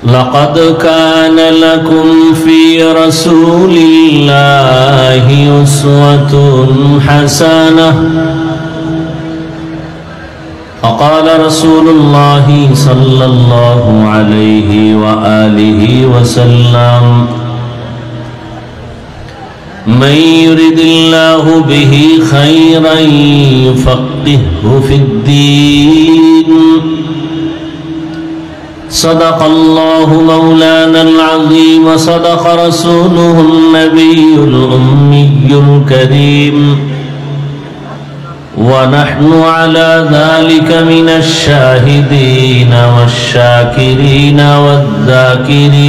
لقد كان لكم في رسول الله أسوة حسنة فقال رسول الله صلى الله عليه وآله وسلم من يرد الله به خيرا يفقهه في الدين صدق الله مولانا العظيم وصدق رسوله النبي الأمي الكريم ونحن على ذلك من الشاهدين والشاكرين والذاكرين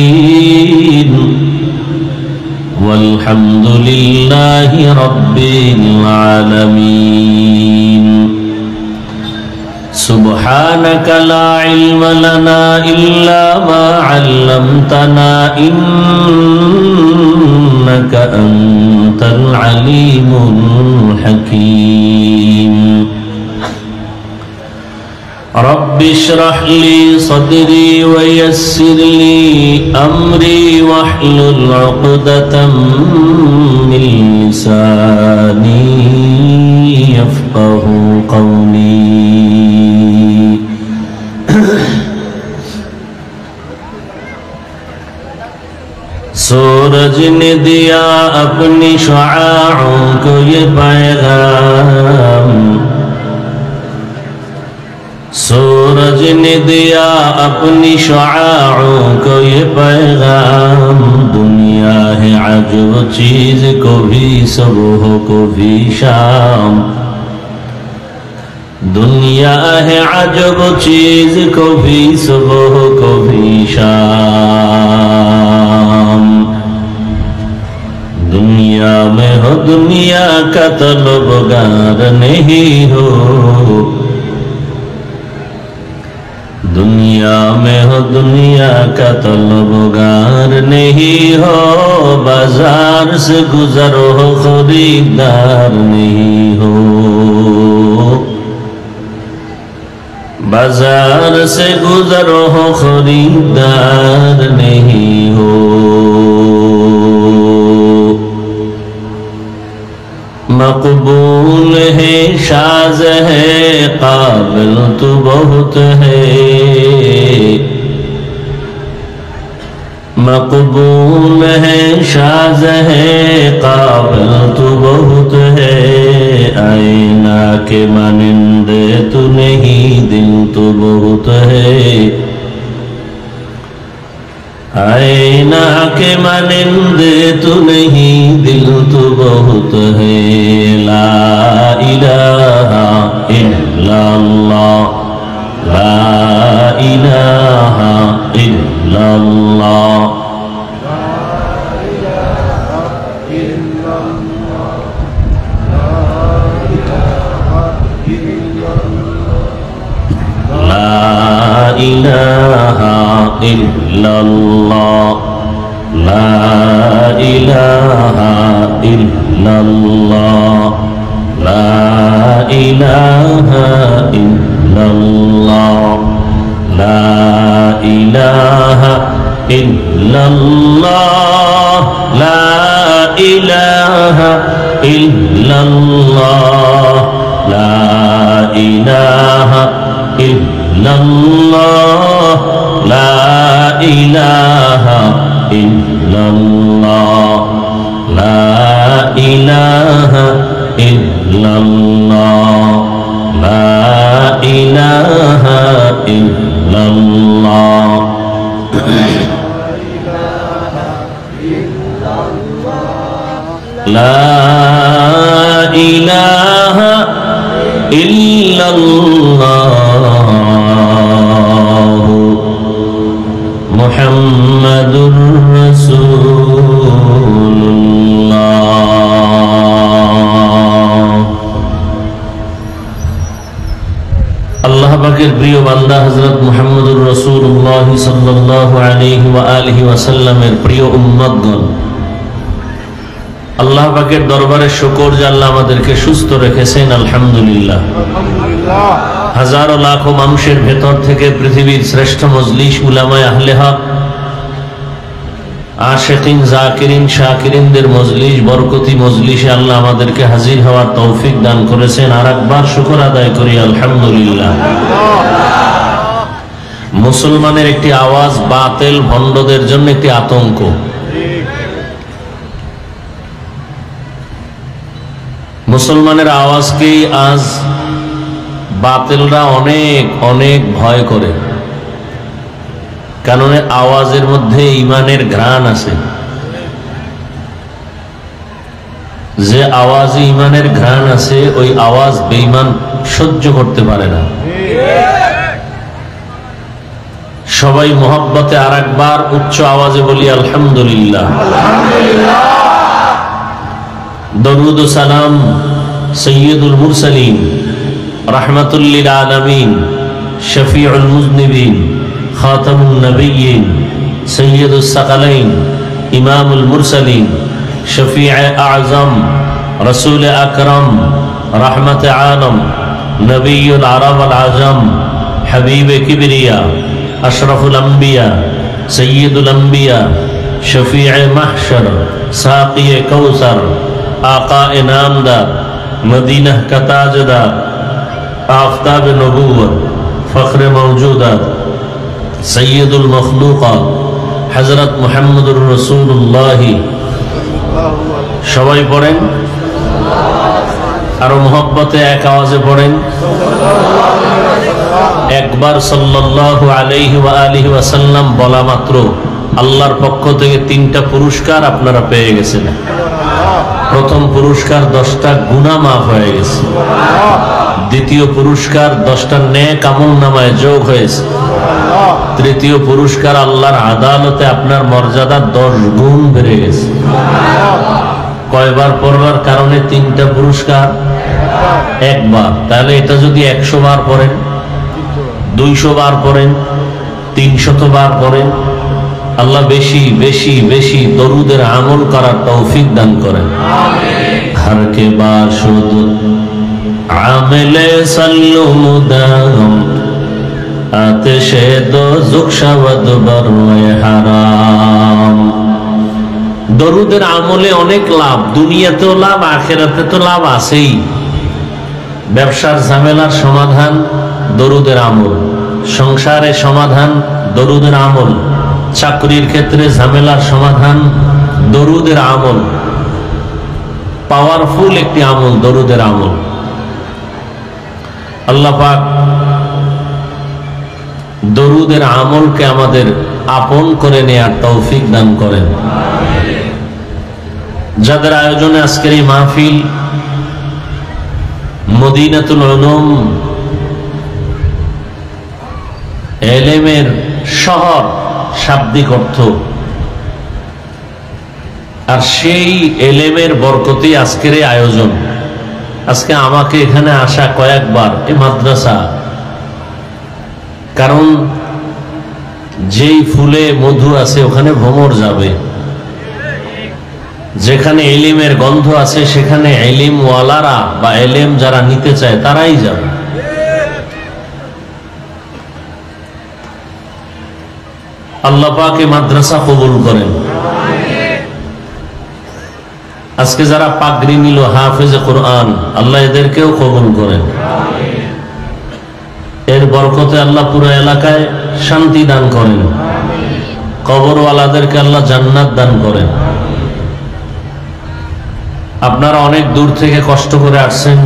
والحمد لله رب العالمين سبحانك لا علم لنا إلا ما علمتنا إنك أنت العليم الحكيم رب اشرح لي صدري ويسر لي أمري واحلل عقدة من لساني يفقه قولي سورج نے دیا اپنی شعاعوں کو یہ پیغام سورج نے دیا اپنی شعاعوں کو یہ پیغام دنیا ہے عجب چیز کو بھی صبح کو بھی شام دنیا ہے عجب چیز کو بھی صبح کو بھی شام دنیا میں ہو دنیا کا طلبگار نہیں ہو دنیا میں ہو دنیا کا طلبگار نہیں ہو بازار سے گزر ہو خریدار نہیں ہو بازار سے گزر ہو خریدار نہیں ہو مقبول ہے شاذ ہے قابل تو بہت ہے مقبول ہے شاذ ہے قابل تو بہت ہے آئینہ کے مانند تو نہیں دل تو بہت ہے آئینہ کے مانند تو نہیں دل تو بہت ہے لا الہ الا اللہ لا الہ الا اللہ إله إلا الله لا إله إلا الله لا إله إلا الله لا إله إلا الله لا إله إلا الله لا إله إلا الله لا إله إلا الله لا إله إلا الله لا إله إلا الله لا إله إلا الله محمد رسول الله اللہ পাকের প্রিয় বান্দা হযরত মুহাম্মদুর রাসূলুল্লাহ সাল্লাল্লাহু আলাইহি ওয়া আলিহি ওয়াসাল্লামের প্রিয় উম্মতগণ আল্লাহ পাকের দরবারে শুকর যে আল্লাহ আমাদেরকে সুস্থ রেখেছেন আলহামদুলিল্লাহ হাজারো লাখো মানুষের ভেতর থেকে পৃথিবীর শ্রেষ্ঠ মজলিস উলামায়ে আহলে হক, আশিকিন, জাকিরিন, শাকিরিনদের মজলিস, বরকতি মজলিসে আল্লাহ আমাদেরকে হাজির হওয়ার তৌফিক দান করেছেন। আর একবার শুকর আদায় করি আলহামদুলিল্লাহ। মুসলমানের একটি আওয়াজ বাতিল ভণ্ডদের জন্য একটি আতঙ্ক। মুসলমানের আওয়াজকেই আজ বাতিলরা অনেক অনেক ভয় করে, কারণ আওয়াজের মধ্যে ঈমানের ঘ্রাণ আছে। যে আওয়াজে ঈমানের ঘ্রাণ আছে ওই আওয়াজ বেঈমান সহ্য করতে পারে না। সবাই মোহাব্বতে আর একবার উচ্চ আওয়াজে বলি আলহামদুলিল্লাহ। দরুদ ও সালাম সৈয়দুল মুরসালিন, রাহমাতুল লিল আলামিন, শফিউল মুজনিবিন, খাতামুন নবিয়্যিন, সৈয়দুস সাকালাইন, ইমামুল মুরসালিন, শফিয়ে আযম, রাসূল আকরাম, রাহমাতে আলম, নবিয়ুল আরব আল আজম, হাবিবে কিবরিয়া, আশরাফুল আম্বিয়া, সৈয়দুল আম্বিয়া, শফিয়ে মাহশর, সাকিয়ে কৌসর, आका नामदार, मदीना का ताजदार, आफताब नबूवत, फख्र मौजूदात, सैयदुल मखलूकात, हजरत मुहम्मदुर रसूलुल्लाह। সবাই পড়েন, আরো মোহব্বতে এক আওয়াজে পড়েন। একবার সাল্লাল্লাহু আলাইহি ওয়া আলিহি ওয়াসাল্লাম বলা মাত্র আল্লাহর পক্ষ থেকে 3টা পুরস্কার আপনারা পেয়ে গেছেন। প্রথম পুরস্কার 10টা গুনাহ মাফ হয়ে গেছে। দ্বিতীয় পুরস্কার 10টা নেক আমলনামায় যোগ হয়েছে। তৃতীয় পুরস্কার আল্লাহর আদালতে আপনার মর্যাদা 10 গুণ বেড়ে গেছে। কয়বার পড়বার কারণে 3টা পুরস্কার? একবার। তাহলে এটা যদি 100 বার পড়েন, 200 বার পড়েন, 300 বার পড়েন, আল্লাহ বেশি বেশি বেশি দরুদের আমল করার তৌফিক দান করেন। হর কে বাশুদ আমেলে সাল্লু মুদাম, আতেশে দোজখ শাওয়াদ বরওয়ে হারাম। দরুদের আমলে অনেক লাভ, দুনিয়াতেও লাভ, আখিরাতে তো লাভ আছেই। ব্যবসার ঝামেলার সমাধান দরুদের আমল, সংসারে সমাধান দরুদের আমল, চাকরির ক্ষেত্রে ঝামেলার সমাধান দরুদের আমল। পাওয়ারফুল একটি আমল দরুদের আমল। আল্লাহ পাক দরুদের আমলকে আমাদের আপন করে নেয়ার তৌফিক দান করেন। যাদের আয়োজনে আজকের এই মাহফিল, মদিনাতুল উলুম ইলমের শহর শাব্দিক অর্থ, আর সেই ইলমের বরকতে আজকের এই আয়োজন। আজকে আমাকে এখানে আসা কয়েকবার এই মাদ্রাসা, কারণ যেই ফুলে মধু আছে ওখানে ভ্রমর যাবে, যেখানে ইলমের গন্ধ আছে সেখানে ইলম ওয়ালারা বা ইলম যারা নিতে চায় তারাই যাবে। আল্লাহ পাক এই মাদ্রাসা কবুল করেন। আজকে যারা পাগড়ি নিল হাফেজে কোরআন, আল্লাহ এদেরকেও কবুল করেন। এর বরকতে আল্লাহ পুরো এলাকায় শান্তি দান করেন। কবরওয়ালাদেরকে আল্লাহ জান্নাত দান করেন। আপনারা অনেক দূর থেকে কষ্ট করে আসছেন,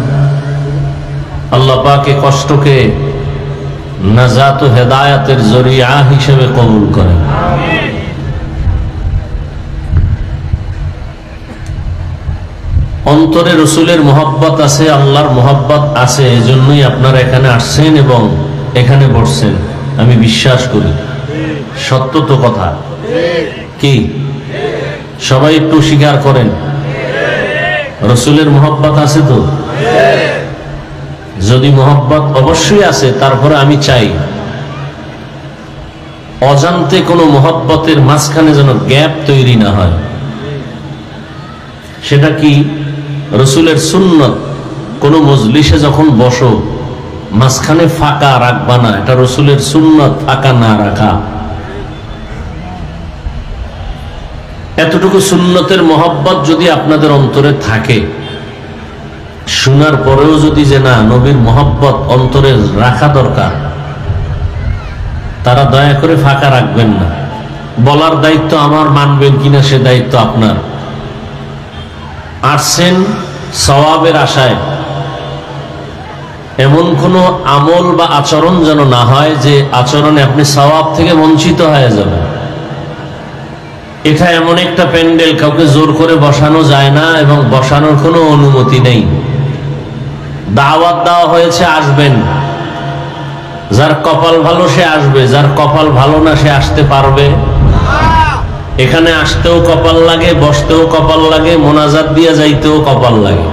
আল্লাহ পাক এই কষ্টকে নাজাত ও হেদায়াতের জরিয়া হিসেবে কবুল করেন। অন্তরে রসুলের মোহাব্বত আছে, আল্লাহর মোহাব্বত আছে, এজন্যই আপনারা এখানে আসছেন এবং এখানে বসছেন। আমি বিশ্বাস করি সত্য তো কথা কি? সবাই একটু স্বীকার করেন রসুলের মোহাব্বত আছে তো? যদি মোহাব্বত অবশ্যই আছে, তারপরে আমি চাই অজান্তে কোনো মোহাব্বতের মাঝখানে যেন গ্যাপ তৈরি না হয়। সেটা কি? রসুলের সুন্নত, কোন মজলিসে যখন বসো মাঝখানে ফাঁকা রাখবা না, এটা রসুলের সুন্নত, ফাঁকা না রাখা। এতটুকু সুন্নতের মহব্বত যদি আপনাদের অন্তরে থাকে, শোনার পরেও যদি যে না নবীর মহব্বত অন্তরে রাখা দরকার, তারা দয়া করে ফাঁকা রাখবেন না। বলার দায়িত্ব আমার, মানবেন কিনা সে দায়িত্ব আপনার। আসছেন সওয়াবের আশায়, এমন কোনো আমল বা আচরণ যেন না হয় যে আচরণে আপনি সওয়াব থেকে বঞ্চিত হয়ে যাবেন। এটা এমন একটা প্যান্ডেল, কাউকে জোর করে বসানো যায় না এবং বসানোর কোনো অনুমতি নেই। দাওয়াত দেওয়া হয়েছে, আসবেন। যার কপাল ভালো সে আসবে, যার কপাল ভালো না সে আসতে পারবে। এখানে আসতেও কপাল লাগে, বসতেও কপাল লাগে, মোনাজাত দিয়া যাইতেও কপাল লাগে।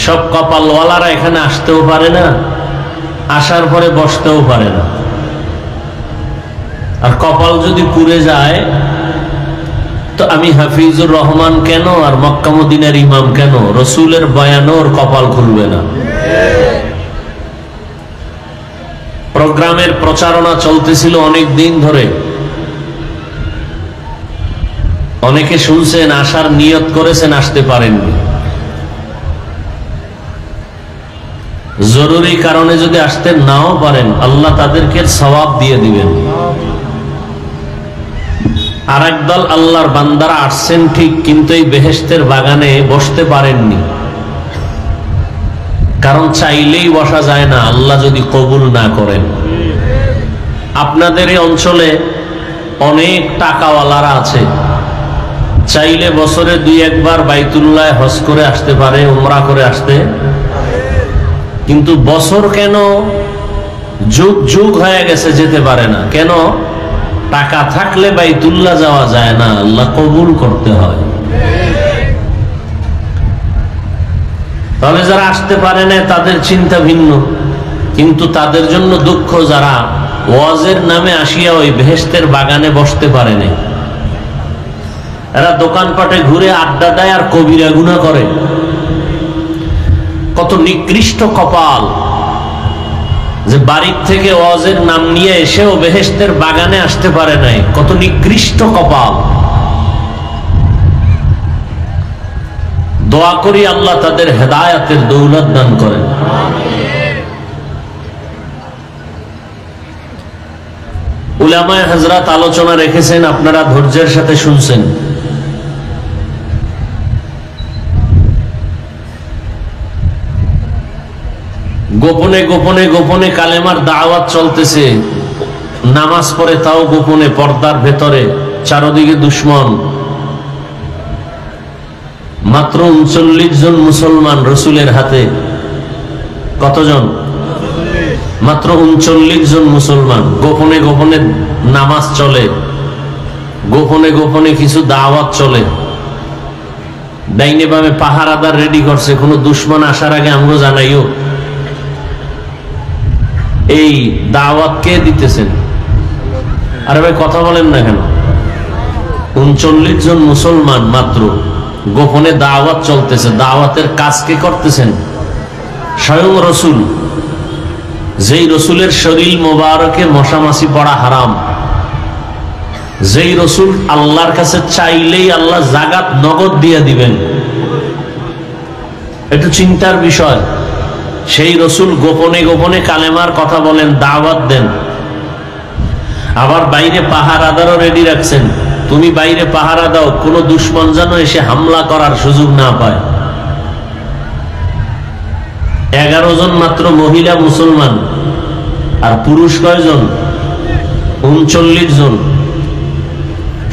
সব কপালওয়ালারা এখানে আসতেও পারে না, আসার পরে বসতেও পারে না। আর কপাল যদি পুড়ে যায় তো আমি হাফিজুর রহমান কেন আর মক্কা মদিনার ইমাম কেন, রসুলের বয়ানোর কপাল খুলবে না। প্রোগ্রামের প্রচারণা চলতেছিল অনেক দিন ধরে, অনেকে শুনছেন, আসার নিয়ত করেছেন, আসতে পারেননি। জরুরি কারণে যদি আসতে নাও পারেন, আল্লাহ তাদেরকে সওয়াব দিয়ে দিবেন। আর একদল আল্লাহর বান্দারা আসছেন ঠিক, কিন্তু এই বেহেশতের বাগানে বসতে পারেননি, কারণ চাইলেই বসা যায় না, আল্লাহ যদি কবুল না করেন। আপনাদের এই অঞ্চলে অনেক টাকাওয়ালারা আছে, চাইলে বছরে 2-1 বার বাইতুল্লাহ হজ করে আসতে পারে, উমরা করে আসতে, কিন্তু বছর কেন যুগ যুগ হয়ে গেছে যেতে পারে না কেন? টাকা থাকলে বাইতুল্লাহ যাওয়া যায় না, আল্লাহ কবুল করতে হয়। তাহলে যারা আসতে পারে না তাদের চিন্তা ভিন্ন, কিন্তু তাদের জন্য দুঃখ যারা ওয়াজের নামে আসিয়া ওই বেহেশতের বাগানে বসতে পারে না। এরা দোকানপাটে ঘুরে আড্ডা দেয় আর কবিরা গুনাহ করে। কত নিকৃষ্ট কপাল যে বাড়ির থেকে ওয়াজের নাম নিয়ে এসেও বেহেশতের বাগানে আসতে পারে নাই, কত নিকৃষ্ট কপাল। দোয়া করি আল্লাহ তাদের হেদায়েতের দৌলত দান করেন। উলামায়ে হযরত আলোচনা রেখেছেন, আপনারা ধৈর্যের সাথে শুনছেন। গোপনে গোপনে গোপনে কালেমার দাওয়াত চলতেছে, নামাজ পড়ে তাও গোপনে, পর্দার ভেতরে, চারদিকে দুশ্মন। মাত্র 39 জন মুসলমান রসুলের হাতে। কতজন? মাত্র 39 জন মুসলমান। গোপনে গোপনে নামাজ চলে, গোপনে গোপনে কিছু দাওয়াত চলে। ডাইনে বামে পাহারাদার রেডি করছে, কোনো দুশ্মন আসার আগে আমগো জানাইও। এই দাওয়াত কে দিতেছেন? আরে ভাই কথা বলেন না কেন? 39 জন মুসলমান মাত্র, গোপনে দাওয়াত চলতেছে। দাওয়াতের কাজ কে করতেছেন? স্বয়ং রসুল। যেই রসুলের শরীর মোবারকে মশামাছি পড়া হারাম, যেই রসুল আল্লাহর কাছে চাইলেই আল্লাহ জাগাত নগদ দিয়ে দিবেন, একটু চিন্তার বিষয়। সেই রসুল গোপনে গোপনে কালেমার কথা বলেন, দাওয়াত দেন। আবার বাইরে পাহারাদারও রেডি রাখছেন, তুমি বাইরে পাহারা দাও, কোনো দুশ্মন যেন এসে হামলা করার সুযোগ না পায়। 11 জন মাত্র মহিলা মুসলমান, আর পুরুষ কয়জন? 39 জন।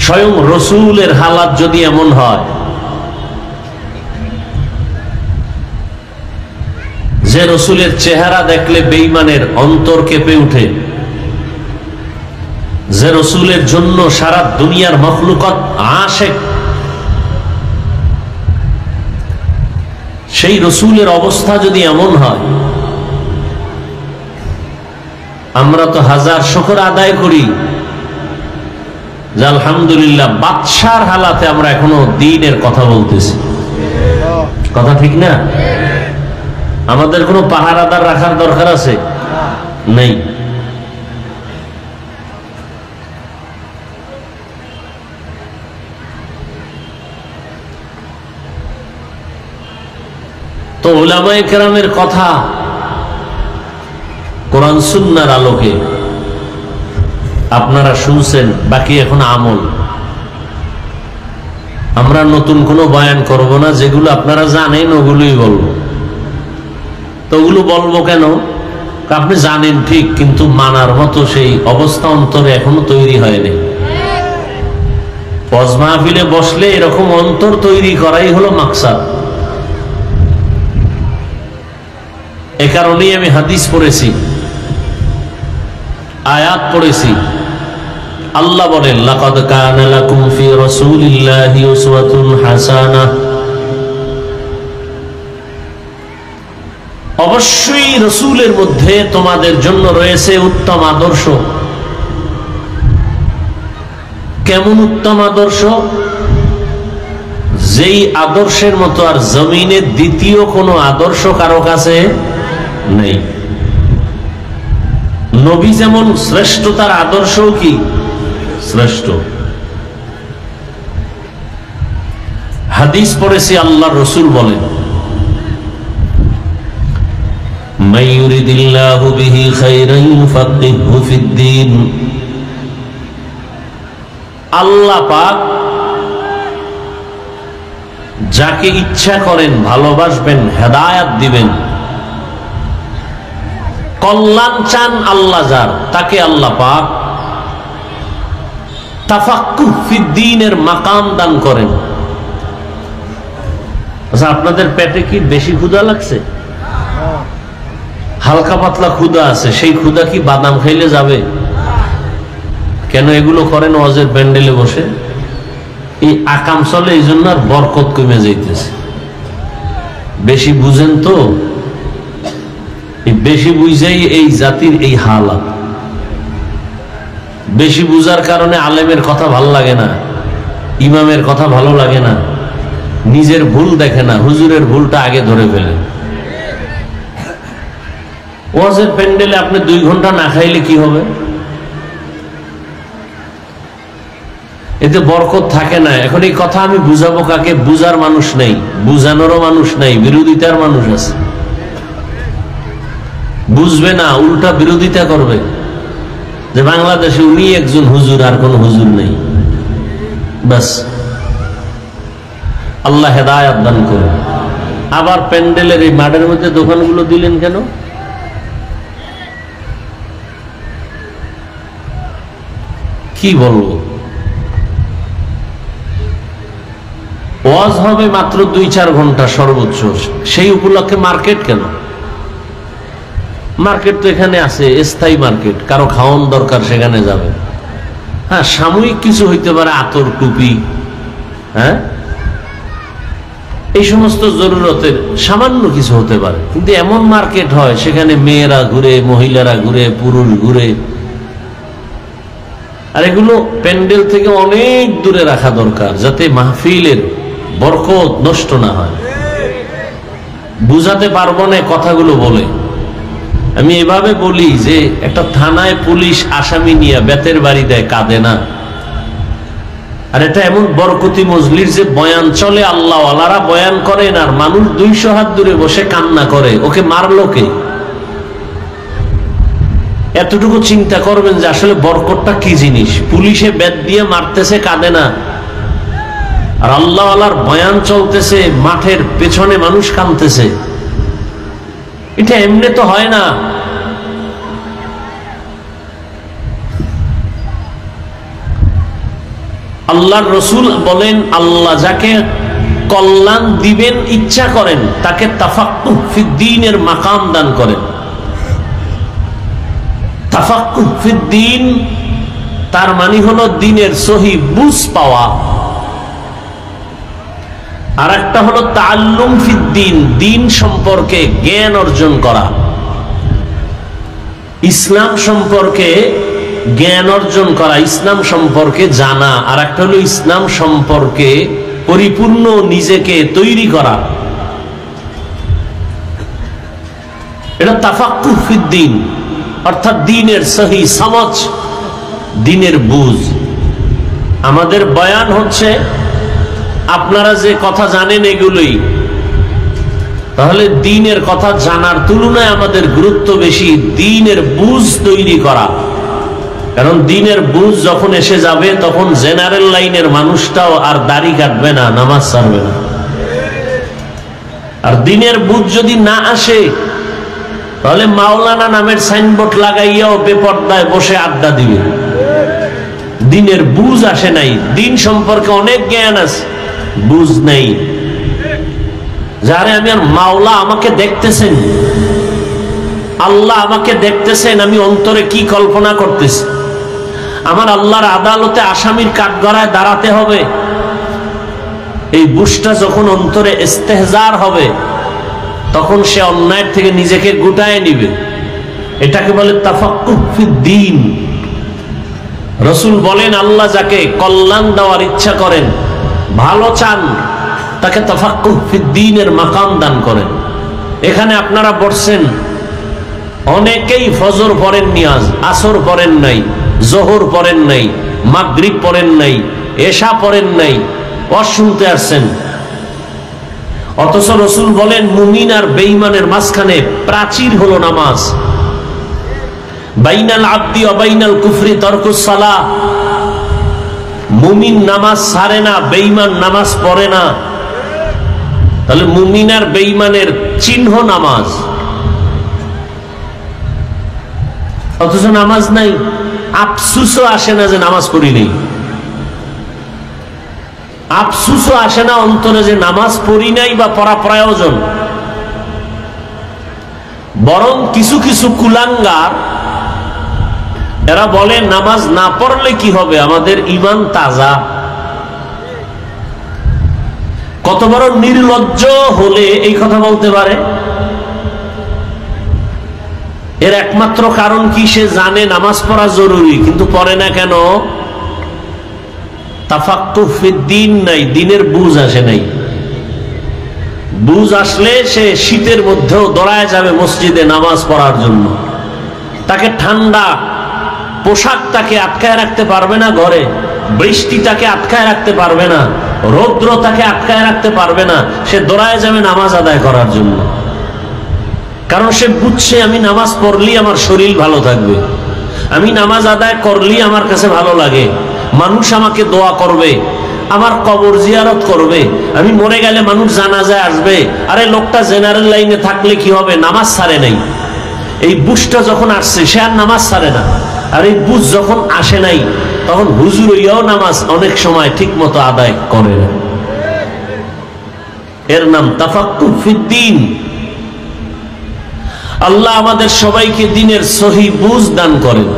স্বয়ং রসুলের হালাত যদি এমন হয় যে রসুলের চেহারা দেখলে বেঈমানের অন্তর কেঁপে উঠে, যে রসুলের জন্য সারা দুনিয়ার মখলুকত আশেক, সেই রসুলের অবস্থা যদি এমন হয়, আমরা তো হাজার শুকর আদায় করি যে আলহামদুলিল্লাহ বাদশার হালাতে আমরা এখনো দ্বীনের কথা বলতেছি। কথা ঠিক না? আমাদের কোনো পাহারাদার রাখার দরকার আছে? নেই। তো উলামায়ে কেরামের কথা কোরআন সুন্নাহর আলোকে আপনারা শুনছেন, বাকি এখন আমল। আমরা নতুন কোনো বয়ান করব না, যেগুলো আপনারা জানেন ওগুলোই বলবো। তো ওগুলো বলবো কেন? আপনি জানেন ঠিক, কিন্তু মানার মতো সেই অবস্থা অন্তরে এখনো তৈরি হয়নি। ওয়াজ মাহফিলে বসলে এরকম অন্তর তৈরি করাই হলো মাকসাদ। এ কারণেই আমি হাদিস পড়েছি, আয়াত পড়েছি। আল্লাহ বলেন, লাকাদ কানা লাকুম ফি রাসূলিল্লাহি উসওয়াতুন হাসানাহ, অবশ্যই রাসূলের মধ্যে তোমাদের জন্য রয়েছে উত্তম আদর্শ। কেমন উত্তম আদর্শ? যেই আদর্শের মতো আর জমিনে দ্বিতীয় কোনো আদর্শ কারো কাছে নেই। নবী যেমন শ্রেষ্ঠ, তার আদর্শ কি শ্রেষ্ঠ। হাদিস পড়েছি, আল্লাহর রাসূল বলেন, মান ইউরিদিল্লাহু বিহি খায়রান ইউফাক্কিহহু ফিদ্দীন। আল্লাহ পাক যাকে ইচ্ছা করেন ভালোবাসবেন, হেদায়েত দিবেন। কল্যাণ চান আল্লাহ যার, তাকে আল্লাহ পাক তাফাক্কুহ ফিদ্দীনের মাকাম দান করেন। আচ্ছা, আপনাদের পেটে কি বেশি ক্ষুধা লাগছে? হালকা পাতলা ক্ষুধা আছে, সেই ক্ষুধা কি বাদাম খাইলে যাবে? কেন এগুলো করেন ওয়াজের প্যান্ডেলে বসে? এই আকাম চলে, এই জন্য আর বরকত কমে যাইতেছে। বেশি বুঝেন তো, বেশি বুঝাই এই জাতির এই হালাত। বেশি বুঝার কারণে আলেমের কথা ভালো লাগে না, ইমামের কথা ভালো লাগে না, নিজের ভুল দেখে না, হুজুরের ভুলটা আগে ধরে ফেলে। ওয়াজের প্যান্ডেলে আপনি 2 ঘন্টা না খাইলে কি হবে? এতে বরকত থাকে না। এখন এই কথা আমি বুঝাবো কাকে? বুঝার মানুষ নেই, বুঝানোরও মানুষ নাই, বিরোধিতার মানুষ আছে। বুঝবে না, উল্টা বিরোধিতা করবে যে বাংলাদেশে উনি একজন হুজুর, আর কোন হুজুর নেই। বাস, আল্লাহ হেদায়েত দান করুন। আবার প্যান্ডেলের এই মাঠের মধ্যে দোকানগুলো দিলেন কেন? কি বলবো? ওয়াজ হবে মাত্র 2-4 ঘন্টা সর্বোচ্চ, সেই উপলক্ষে মার্কেট কেন? মার্কেট তো এখানে আছে, স্থায়ী মার্কেট, কারো খাওয়ান দরকার সেখানে যাবে। হ্যাঁ, সাময়িক কিছু হইতে পারে, আতর টুপি, হ্যাঁ, এই সমস্ত জরুরতের সামান্য কিছু হতে পারে। কিন্তু এমন মার্কেট হয় সেখানে মেয়েরা ঘুরে, মহিলারা ঘুরে, পুরুষ ঘুরে। আর এগুলো প্যান্ডেল থেকে অনেক দূরে রাখা দরকার, যাতে মাহফিলের বরকত নষ্ট না হয়। বুঝাতে পারবো না কথাগুলো বলে। আমি এভাবে বলি যে একটা থানায় পুলিশ আসামি নিয়ে বেতের বাড়ি দেয়, কাঁদে না। আর এটা এমন বরকতি মজলিস যে বয়ান চলে, আল্লাহ ওয়ালারা বয়ান করেন, আর মানুষ 200 হাত দূরে বসে কান্না করে, ওকে মারলো কে? এতটুকু চিন্তা করবেন যে আসলে বরকতটা কি জিনিস। পুলিশে বেত দিয়ে মারতেছে, কাঁদে না, আর আল্লাহ ওয়ালার বয়ান চলতেছে, মাঠের পেছনে মানুষ কাঁদতেছে। এটা এমনি তো হয় না। আল্লাহর রাসূল বলেন, আল্লাহ যাকে কল্যাণ দিবেন ইচ্ছা করেন, তাকে তাফাক্কুহ ফিদ্দীনের মাকাম দান করেন। তাফাক্কুহ ফিদ্দীন তার মানে হলো দ্বীনের সহি বুঝ পাওয়া। আর একটা হলো তাআল্লুম ফিদ্দীন, দ্বীন সম্পর্কে জ্ঞান অর্জন করা, ইসলাম সম্পর্কে জ্ঞান অর্জন করা, ইসলাম সম্পর্কে জানা। আর একটা হলো ইসলাম সম্পর্কে পরিপূর্ণ নিজেকে তৈরি করা। এটা তাফাক্কুহ ফিদ্দীন, অর্থাৎ দ্বীনের সহি সমঝ, দ্বীনের বুঝ। আমাদের বয়ান হচ্ছে আপনারা যে কথা জানেন এগুলোই, তাহলে দ্বীনের কথা জানার তুলনায় আমাদের গুরুত্ব বেশি দ্বীনের বুঝ তৈরি করা। কারণ দ্বীনের বুঝ যখন এসে যাবে তখন জেনারেল লাইনের মানুষটাও আর দাড়ি কাটবে না, নামাজ ছাড়বে না। আর দ্বীনের বুঝ যদি না আসে তাহলে মাওলানা নামের সাইনবোর্ড লাগাইয়াও বেপরদায় বসে আড্ডা দিবে। দ্বীনের বুঝ আসে নাই, দ্বীন সম্পর্কে অনেক জ্ঞান আছে, বুঝ নাই। যারে আমি আর মাওলা আমাকে দেখতেছেন, আল্লাহ আমাকে দেখতেছেন, আমি অন্তরে কি কল্পনা করতেছি, আমার আল্লাহর আদালতে আসামির কাঠগড়ায় দাঁড়াতে হবে, এই বুঝটা যখন অন্তরে ইস্তেহজার হবে তখন সে অন্যায়ের থেকে নিজেকে গুটায় নিবে। এটাকে বলে তাফাক্কুহ ফিদ্দীন। রাসূল বলেন, আল্লাহ যাকে কল্যাণ দেওয়ার ইচ্ছা করেন, ভালো চান, তাকে তাফাক্কুহ ফিদ্দীনের মাকাম দান করেন। এখানে আপনারা বসছেন, অনেকেই ফজর পড়েননি, আজ আসর পড়েন নাই, জোহর পড়েন নাই, মাগরিব পড়েন নাই, এশা পড়েন নাই, ওয়াজ শুনতে আসছেন। অথচ রাসূল বলেন, মুমিন আর বেঈমানের মাঝখানে প্রাচীর হলো নামাজ। বাইনাল আবদি ওয়া বাইনাল কুফরি তারকুস সালাহ। মুমিন নামাজ ছাড়ে না, বেঈমান নামাজ পড়ে না। তাহলে মুমিন আর বেঈমানের চিহ্ন নামাজ, অথচ নামাজ নাই। আফসুসও আসে না যে নামাজ পড়ি নেই, আফসুসও আসে না অন্তরে যে নামাজ পড়ি নাই বা পড়া প্রয়োজন। বরং কিছু কিছু কুলাঙ্গার এরা বলে নামাজ না পড়লে কি হবে, আমাদের ঈমান তাজা। কত বড় নির্লজ্জ হলে এই কথা বলতে পারে? এর একমাত্র কারণ কি, সে জানে নামাজ পড়া জরুরি কিন্তু পড়ে না কেন? তাফাক্কুহ ফিদ্দীন নাই, দ্বীনের বুঝ আসে নাই। বুঝ আসলে সে শীতের মধ্যেও দৌড়ায় যাবে মসজিদে নামাজ পড়ার জন্য। তাকে ঠান্ডা পোশাক তাকে আটকায় রাখতে পারবে না, ঘরে বৃষ্টি তাকে আটকায় রাখতে পারবে না, রৌদ্র তাকে আটকায় রাখতে পারবে না। সে দৌড়ায় যাবে নামাজ আদায় করার জন্য, কারণ সে বুঝছে আমি নামাজ পড়লেই আমার শরীর ভালো থাকবে, আমি নামাজ আদায় করলেই আমার কাছে ভালো লাগে, মানুষ আমাকে দোয়া করবে, আমার কবর জিয়ারত করবে, আমি মরে গেলে মানুষ জানাজায় আসবে। আরে লোকটা জেনারেল লাইনে থাকলে কি হবে, নামাজ ছাড়ে নাই। এই বুঝটা যখন আসছে সে আর নামাজ ছাড়ে না। আর এই বুঝ যখন আসে নাই তখন হুজুর হইয়াও নামাজ অনেক সময় ঠিক মতো আদায় করে না। এর নাম তাফাক্কুহ ফিদ্দীন। আল্লাহ আমাদের সবাইকে দ্বীনের সহি বুঝ দান করেন।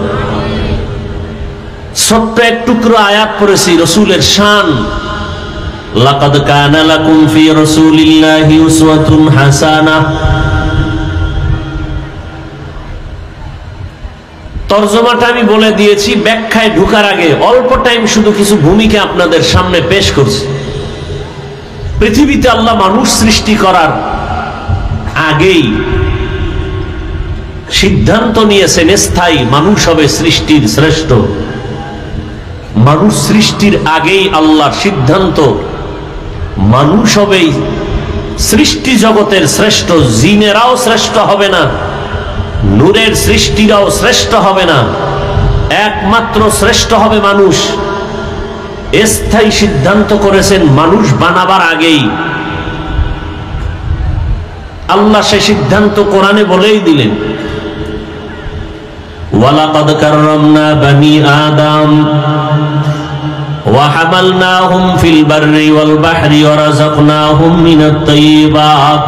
ছোট্ট এক টুকরো আয়াত পড়েছি রাসূলের শান, লাকাদ কানা লাকুম ফি রাসূলিল্লাহি উসওয়াতুন হাসানাহ। তরজমাটা আমি বলে দিয়েছি, ব্যাখ্যায় ঢোকার আগে অল্প টাইম শুধু কিছু ভূমিকা আপনাদের সামনে পেশ করছি। পৃথিবীতে আল্লাহ মানুষ সৃষ্টি করার আগেই সিদ্ধান্ত নিয়েছেন স্থায়ী মানুষ হবে সৃষ্টির শ্রেষ্ঠ। মানুষ সৃষ্টির আগেই আল্লাহর সিদ্ধান্ত মানুষ হবেই সৃষ্টি জগতের শ্রেষ্ঠ। জিনেরাও শ্রেষ্ঠ হবে না, নূরের সৃষ্টিরাও শ্রেষ্ঠ হবে না, একমাত্র শ্রেষ্ঠ হবে মানুষ। স্থায়ী সিদ্ধান্ত করেছেন মানুষ বানাবার আগেই। আল্লাহ সে সিদ্ধান্ত কোরআনে বলেই দিলেন, ওয়ালাকাদ কাররামনা বানি আদম ওয়া হামালনাহুম ফিল বাররি ওয়াল বাহরি ওয়া রাযাকনাহুম মিনাত তাইয়্যিবাত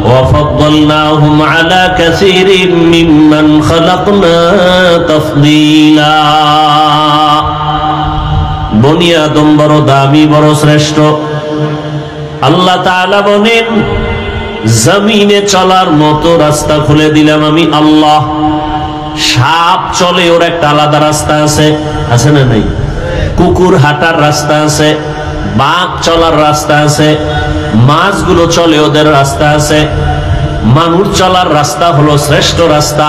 ওয়া ফাদ্দালনাহুম আলা কাসীরিম মিম্মান খালাকনা তাফদীলা। বনি আদম বড় দামি, বড় শ্রেষ্ঠ। আল্লাহ তাআলা বলেন, জমিনে চলার মতো রাস্তা খুলে দিলাম আমি আল্লাহ। সাপ চলে, ওর একটা আলাদা রাস্তা আছে, আছে না নাই? কুকুর হাঁটার রাস্তা আছে, বাঘ চলার রাস্তা আছে, মাছগুলো চলে ওদের রাস্তা আছে, মানুষ চলার রাস্তা হলো শ্রেষ্ঠ রাস্তা।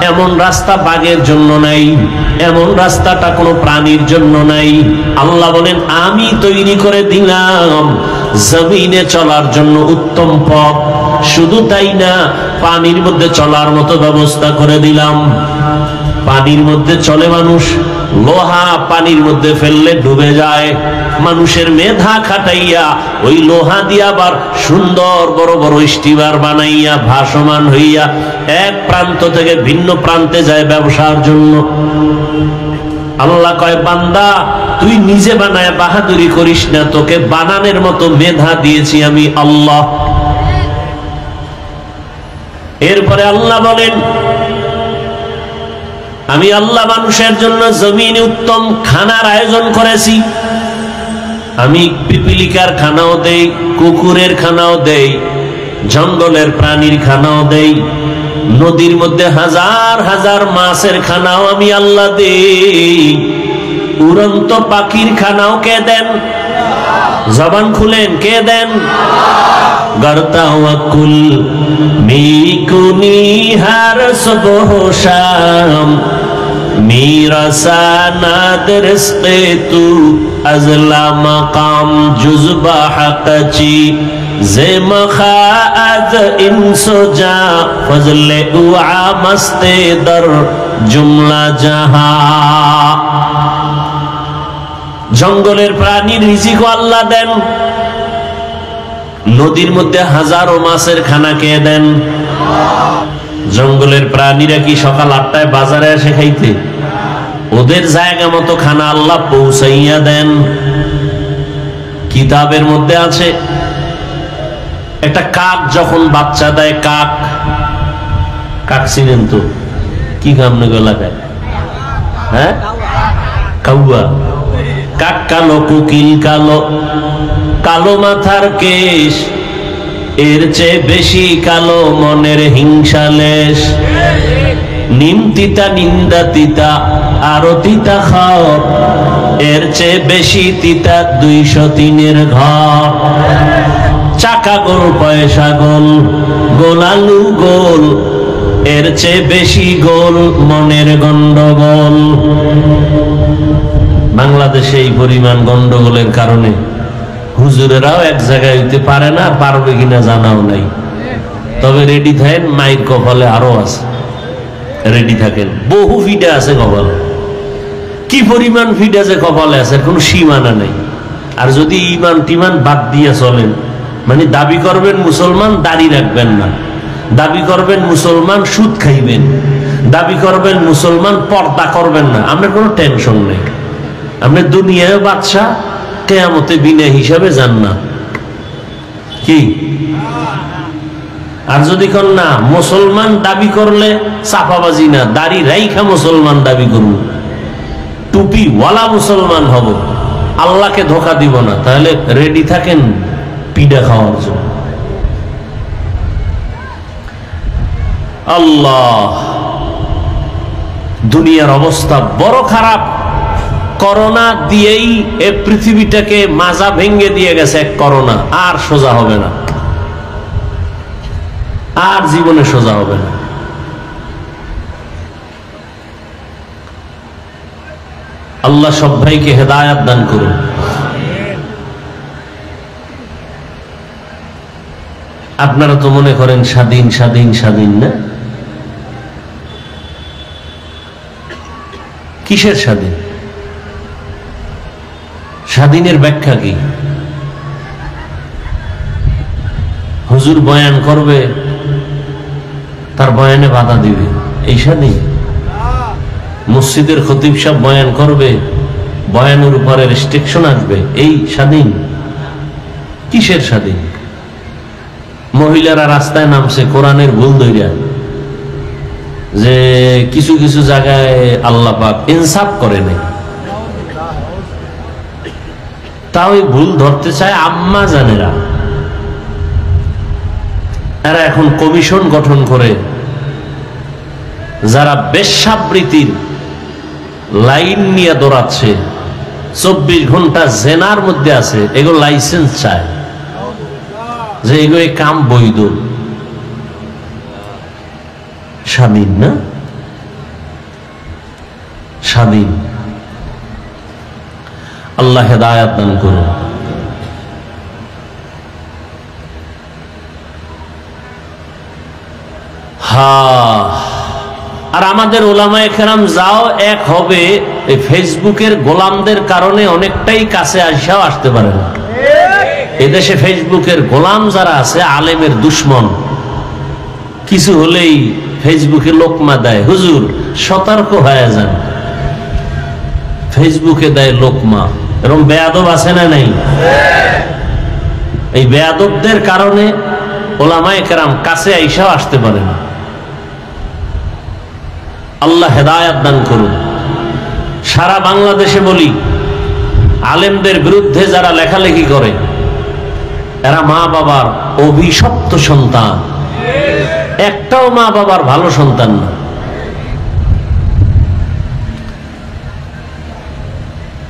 এমন রাস্তা বাঘের জন্য নাই, এমন রাস্তাটা কোনো প্রাণীর জন্য নাই। আল্লাহ বলেন আমি তৈরি করে দিলাম জমিনে চলার জন্য উত্তম পথ। শুধু তাই না, পানির মধ্যে চলার মতো ব্যবস্থা করে দিলাম। পানির মধ্যে চলে মানুষ, লোহা পানির মধ্যে ফেললে ডুবে যায়। মানুষের মেধা খাটাইয়া ওই লোহা দিয়া আবার সুন্দর বড় বড় স্টিমার বানাইয়া ভাসমান হইয়া এক প্রান্ত থেকে ভিন্ন প্রান্তে যায় ব্যবসার জন্য। আল্লাহ কয় বান্দা তুই নিজে বানায় বাহাদুরি করিস না, তোকে বানানোর মতো মেধা দিয়েছি আমি আল্লাহ। এরপরে আল্লাহ বলেন আমি আল্লাহ মানুষের জন্য জমিনে উত্তম খানার আয়োজন করেছি। আমি পিপিলিকার খানাও দেই, কুকুরের খানাও দেই, জঙ্গলের প্রাণীর খানাও দেই, নদীর মধ্যে হাজার হাজার মাছের খানাও আমি আল্লাহ দেই, উড়ন্ত পাখির খানাও কে দেন? জবান খুলেন, কে দেন? গরতাওয়াকুল মিকুনি হার সুবহ শাম মিরাসানাদ রিজকে তু আজলা মাকাম জুজবা হাকচি জে মখাআদ ইনসুজা ফজলে উআ মস্তে দর জুমলা জাহা। জঙ্গলের প্রাণীর রিজিক আল্লাহ দেন, নদীর মধ্যে হাজারো মাছের খানা কে দেন? জঙ্গলের প্রাণীরা কি সকাল 8টায় বাজারে এসে খাইতে? ওদের জায়গা মতো খানা আল্লাহ পৌঁছাইয়া দেন। কিতাবের মধ্যে আছে একটা কাক যখন বাচ্চা দেয়, কাক কাক চিনেন তো? কি কামনে লাগায়? হ্যাঁ, কাউয়া। কাক কালো, কোকিল কালো, কালো মাথার কেশ, এর চেয়ে বেশি কালো মনের হিংসালেশ। নিম তিতা নিন্দা তিতা আরো তিতা খাও, এর চেয়ে বেশি তিতা 203-এর ঘর। চাকা গোল পয়সা গোল, গোলালু গোল, এর চেয়ে বেশি গোল মনের গন্ডগোল। বাংলাদেশে এই পরিমাণ গন্ডগোলের কারণে হুজুরেরাও এক জায়গায় হইতে পারে না, পারবে কিনা জানাও নাই। তবে রেডি থাকেন, মাইর কপালে আরো আছে, রেডি থাকেন। বহু ফিডা আছে কপালে, কি পরিমাণ ফিডা যে কপালে আছে কোনো সীমানা নেই। আর যদি ইমান টিমান বাদ দিয়ে চলেন, মানে দাবি করবেন মুসলমান, দাড়ি রাখবেন না, দাবি করবেন মুসলমান, সুদ খাইবেন, দাবি করবেন মুসলমান, পর্দা করবেন না, আপনার কোনো টেনশন নেই। আপনি দুনিয়ায় বাদশা, কিয়ামতে বিনা হিসাবে যান না কি? আর যদি কোন না মুসলমান দাবি করলে চাপাবাজি না, দাড়ি রাইখা মুসলমান দাবি করব, টুপি ওয়ালা মুসলমান হব, আল্লাহকে ধোকা দিব না, তাহলে রেডি থাকেন পিঠা খাওয়ার জন্য। আল্লাহ, দুনিয়ার অবস্থা বড় খারাপ। করোনা দিয়েই এই পৃথিবীটাকে মাজা ভেঙে দিয়ে গেছে এক করোনা, আর সোজা হবে না, আর জীবনে সোজা হবে না। আল্লাহ সব ভাইকে হেদায়েত দান করুন। আপনারা তো মনে করেন স্বাধীন স্বাধীন স্বাধীন, না? কিসের স্বাধীন? স্বাধীনের ব্যাখ্যা কি? হুজুর বয়ান করবে, তার বয়ানে বাধা দিবে, এই স্বাধীন? মসজিদের খতিব সাহেব বয়ান করবে, বয়ানের উপরে রেস্ট্রিকশন আসবে, এই স্বাধীন? কিসের স্বাধীন? মহিলারা রাস্তায় নামছে কোরআনের ভুল ধইরা, যে কিছু কিছু জায়গায় আল্লাহ পাক ইনসাফ করে নাই, তাও ভুল ধরতে চায় আম্মা জানেরা। এরা এখন কমিশন গঠন করে, যারা বেশ্যাবৃত্তির লাইন নিয়ে দৌড়াচ্ছে, 24 ঘন্টা জেনার মধ্যে আছে, এগুলো লাইসেন্স চায় যে এগুলো কাম বৈধ। স্বাধীন না, স্বাধীন। আল্লাহ হেদায়েত দান করুন। আর আমাদের ওলামায়ে কেরাম যাও এক হবে, এই ফেসবুকের গোলামদের কারণে অনেকটাই কাছে আসাও আসতে পারে না। এদেশে ফেসবুকের গোলাম যারা আছে, আলেমের দুশ্মন, কিছু হলেই ফেসবুকে লোকমা দেয়। হুজুর সতর্ক হয়ে যান, ফেসবুকে দেয় লোকমা। এরকম বেয়াদব আছে না নাই? এই বেয়াদবদের কারণে ওলামায়ে কেরাম কাছে আইসাও আসতে পারে না। আল্লাহ হেদায়েত দান করুন। সারা বাংলাদেশে বলি, আলেমদের বিরুদ্ধে যারা লেখালেখি করে এরা মা বাবার অভিশপ্ত সন্তান, একটাও মা বাবার ভালো সন্তান না।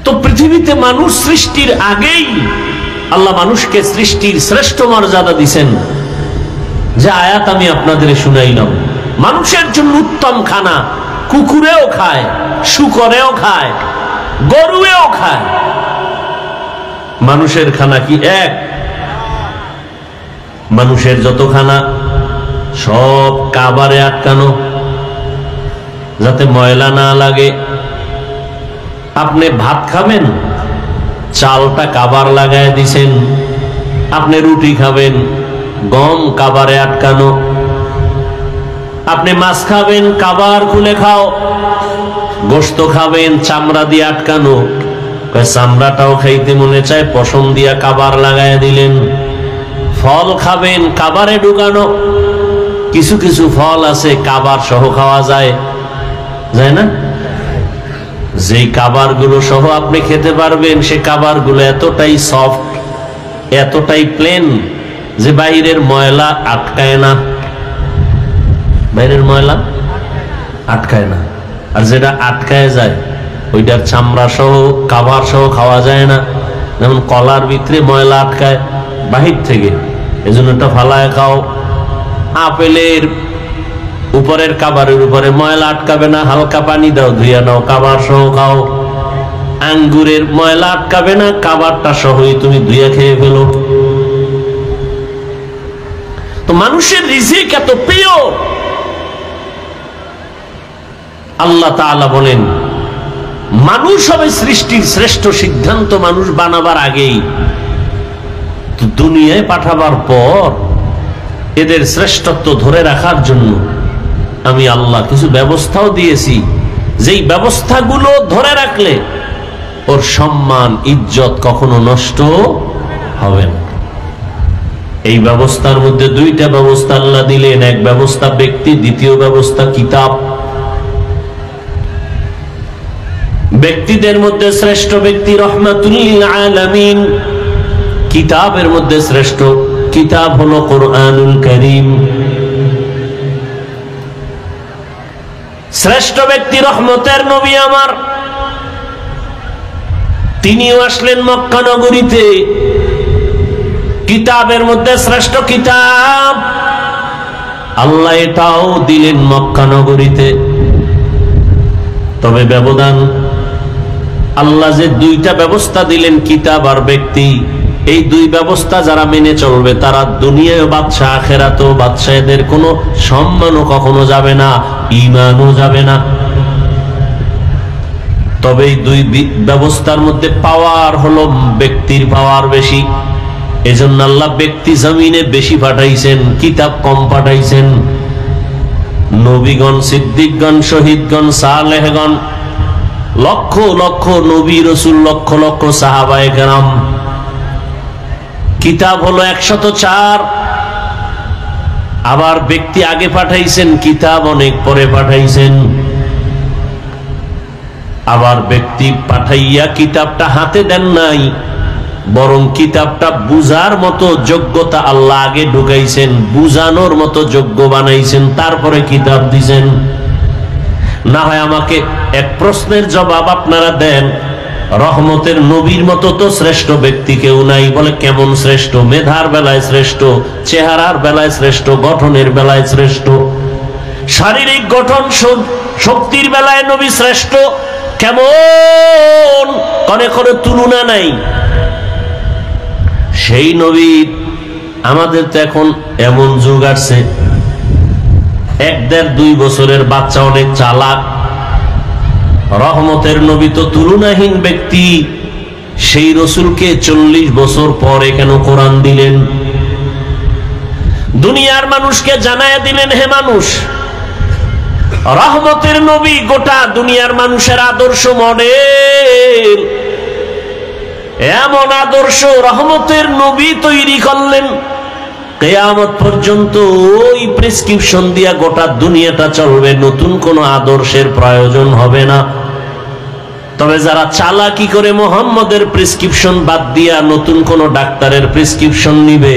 তো পৃথিবীতে মানুষ সৃষ্টির আগেই আল্লাহ মানুষকে সৃষ্টির শ্রেষ্ঠ মর্যাদা দিয়েছেন, যে আয়াত আমি আপনাদের শুনাইলাম। মানুষের জন্য উত্তম খানা কুকুরেও খায়, শুকরেও খায়, গরুয়েও খায়। মানুষের খানা কি এক? মানুষের যত খানা সব কাবারে আটকানো, যাতে ময়লা না লাগে। আপনি ভাত খাবেন, চালটা কাবার লাগায় দিছেন। আপনি রুটি খাবেন, গম কাবারে আটকানো। আপনি মাছ খাবেন, কাবার খুলে খাও। গোশত খাবেন, চামড়া দিয়ে আটকানো। চামড়াটাও খাইতে মনে চায়, পশম দিয়া কাবার লাগায় দিলেন। ফল খাবেন, কাবারে ঢুকানো। কিছু কিছু ফল আছে কাবার সহ খাওয়া যায়, যায় না? যেই কাবার গুলো সহ আপনি খেতে পারবেন, সে কাবার গুলো এতটাই সফট, এতটাই প্লেন যে বাইরের ময়লা আটকায় না। বাইরের ময়লা আটকায় না। আর যেটা আটকায় যায় ওইটার চামড়া সহ কাবার সহ খাওয়া যায় না। যেমন কলার ভিতরে ময়লা আটকায় বাহির থেকে, এজন্য এটা ফালায় খাও। আপেলের উপরের কাবারের উপরে ময়লা আটকাবে না, হালকা পানি দাও, ধুইয়া নাও, কাবার সহ খাও। আঙ্গুরের ময়লা আটকাবে না, কাবারটা সহই তুমি ধুইয়া খেয়ে ফেলো। তো মানুষের রিজিক এত প্রিয়। আল্লাহ তাআলা বলেন, মানুষ হবে সৃষ্টির শ্রেষ্ঠ। সিদ্ধান্ত মানুষ বানাবার আগেই, তো দুনিয়ায় পাঠাবার পর এদের শ্রেষ্ঠত্ব ধরে রাখার জন্য আমি আল্লাহ কিছু ব্যবস্থাও দিয়েছি, যেই ব্যবস্থাগুলো ধরে রাখলে ওর সম্মান ইজ্জত কখনো নষ্ট হবে না। এই ব্যবস্থার মধ্যে দুইটা ব্যবস্থা আল্লাহ দিলেন। এক ব্যবস্থা ব্যক্তি, দ্বিতীয় ব্যবস্থা কিতাব। ব্যক্তিদের মধ্যে শ্রেষ্ঠ ব্যক্তি রহমাতুল লিল আলামিন। কিতাবের মধ্যে শ্রেষ্ঠ কিতাব হলো কোরআনুল কারীম। শ্রেষ্ঠ ব্যক্তি রহমতের নবী আমার, তিনিও আসলেন মক্কা নগরীতে। কিতাবের মধ্যে শ্রেষ্ঠ কিতাব আল্লাহ এটাও দিলেন মক্কা নগরীতে। তবে ব্যবধান, আল্লাহ যে দুইটা ব্যবস্থা দিলেন, কিতাব আর ব্যক্তি, এই দুই ব্যবস্থা যারা মেনে চলবে তারা দুনিয়ায় বাদশাহ, আখিরাতেও বাদশাহ। এদের কোনো সম্মানও কখনো যাবে না, ঈমানও যাবে না। তবে এই দুই ব্যবস্থার মধ্যে পাওয়ার হলো ব্যক্তির পাওয়ার বেশি। এজন্য আল্লাহ ব্যক্তি জমিনে বেশি পাঠাইছেন, কিতাব কম পাঠাইছেন। নবীগণ, সিদ্দিকগণ, শহীদগণ, সালেহগণ, লক্ষ লক্ষ নবী রাসূল, লক্ষ লক্ষ সাহাবায়ে কেরাম। কিতাব হলো 104। আবার ব্যক্তি আগে পাঠাইছেন, কিতাব অনেক পরে পাঠাইছেন। আবার ব্যক্তি পাঠাইয়া কিতাবটা হাতে দেন নাই, বরং কিতাবটা বুঝার মতো যোগ্যতা আল্লাহ আগে ঢুকাইছেন, বুঝানোর মতো যোগ্য বানাইছেন, তারপরে কিতাব দিছেন। না হয় আমাকে এক প্রশ্নের জবাব আপনারা দেন, রহমতের নবীর মতো তো শ্রেষ্ঠ ব্যক্তি কেউ নাই। বলে কেমন শ্রেষ্ঠ? মেধার বেলায় শ্রেষ্ঠ, চেহারার বেলায় শ্রেষ্ঠ, গঠনের বেলায় শ্রেষ্ঠ, শারীরিক গঠন শক্তির বেলায় নবী শ্রেষ্ঠ। কেমন করে করে তুলনা নাই। সেই নবী আমাদের তো এখন এমন যুগ আসছে, 1-1.5-2 বছরের বাচ্চা অনেক চালাক। রহমতের নবী তো তুলনাহীন ব্যক্তি। সেই রসুলকে 40 বছর পরে কেন কোরআন দিলেন? দুনিয়ার মানুষকে জানায়া দিলেন, হে মানুষ, রহমতের নবী গোটা দুনিয়ার মানুষের আদর্শ মডেল। এমন আদর্শ রহমতের নবী তৈরি করলেন, কিয়ামত পর্যন্ত ওই প্রেসক্রিপশন দিয়া গোটা দুনিয়াটা চলবে, নতুন কোনো আদর্শের প্রয়োজন হবে না। তবে যারা চালাকি করে মুহাম্মদের প্রেসক্রিপশন বাদ দিয়া নতুন কোন ডাক্তারের প্রেসক্রিপশন নিবে,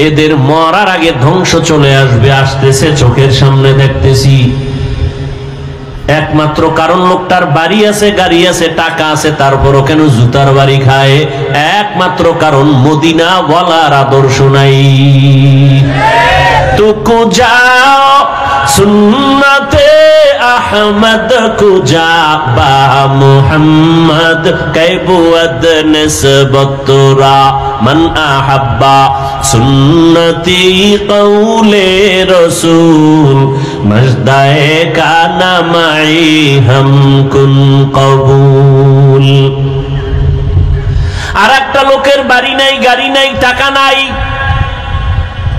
এদের মরার আগে ধ্বংস চলে আসবে, আসতেছে, চোখের সামনে দেখতেছি। একমাত্র কারণ লোকটার বাড়ি আছে, গাড়ি আছে, টাকা আছে, তারপরও কেন জুতার বাড়ি খায়? একমাত্র কারণ মদিনা ওয়ালার আদর্শ নাই। তুকু যাও সুন্নতে আহমদ কুজা বা মুহাম্মদ কাইবুদ নিসবতুরা মান আহাব্বা সুন্নতি কওলে রাসূল মজদায়ে কানা মাই হাম কুন কবুল। আর একটা লোকের বাড়ি নাই, গাড়ি নাই, টাকা নাই,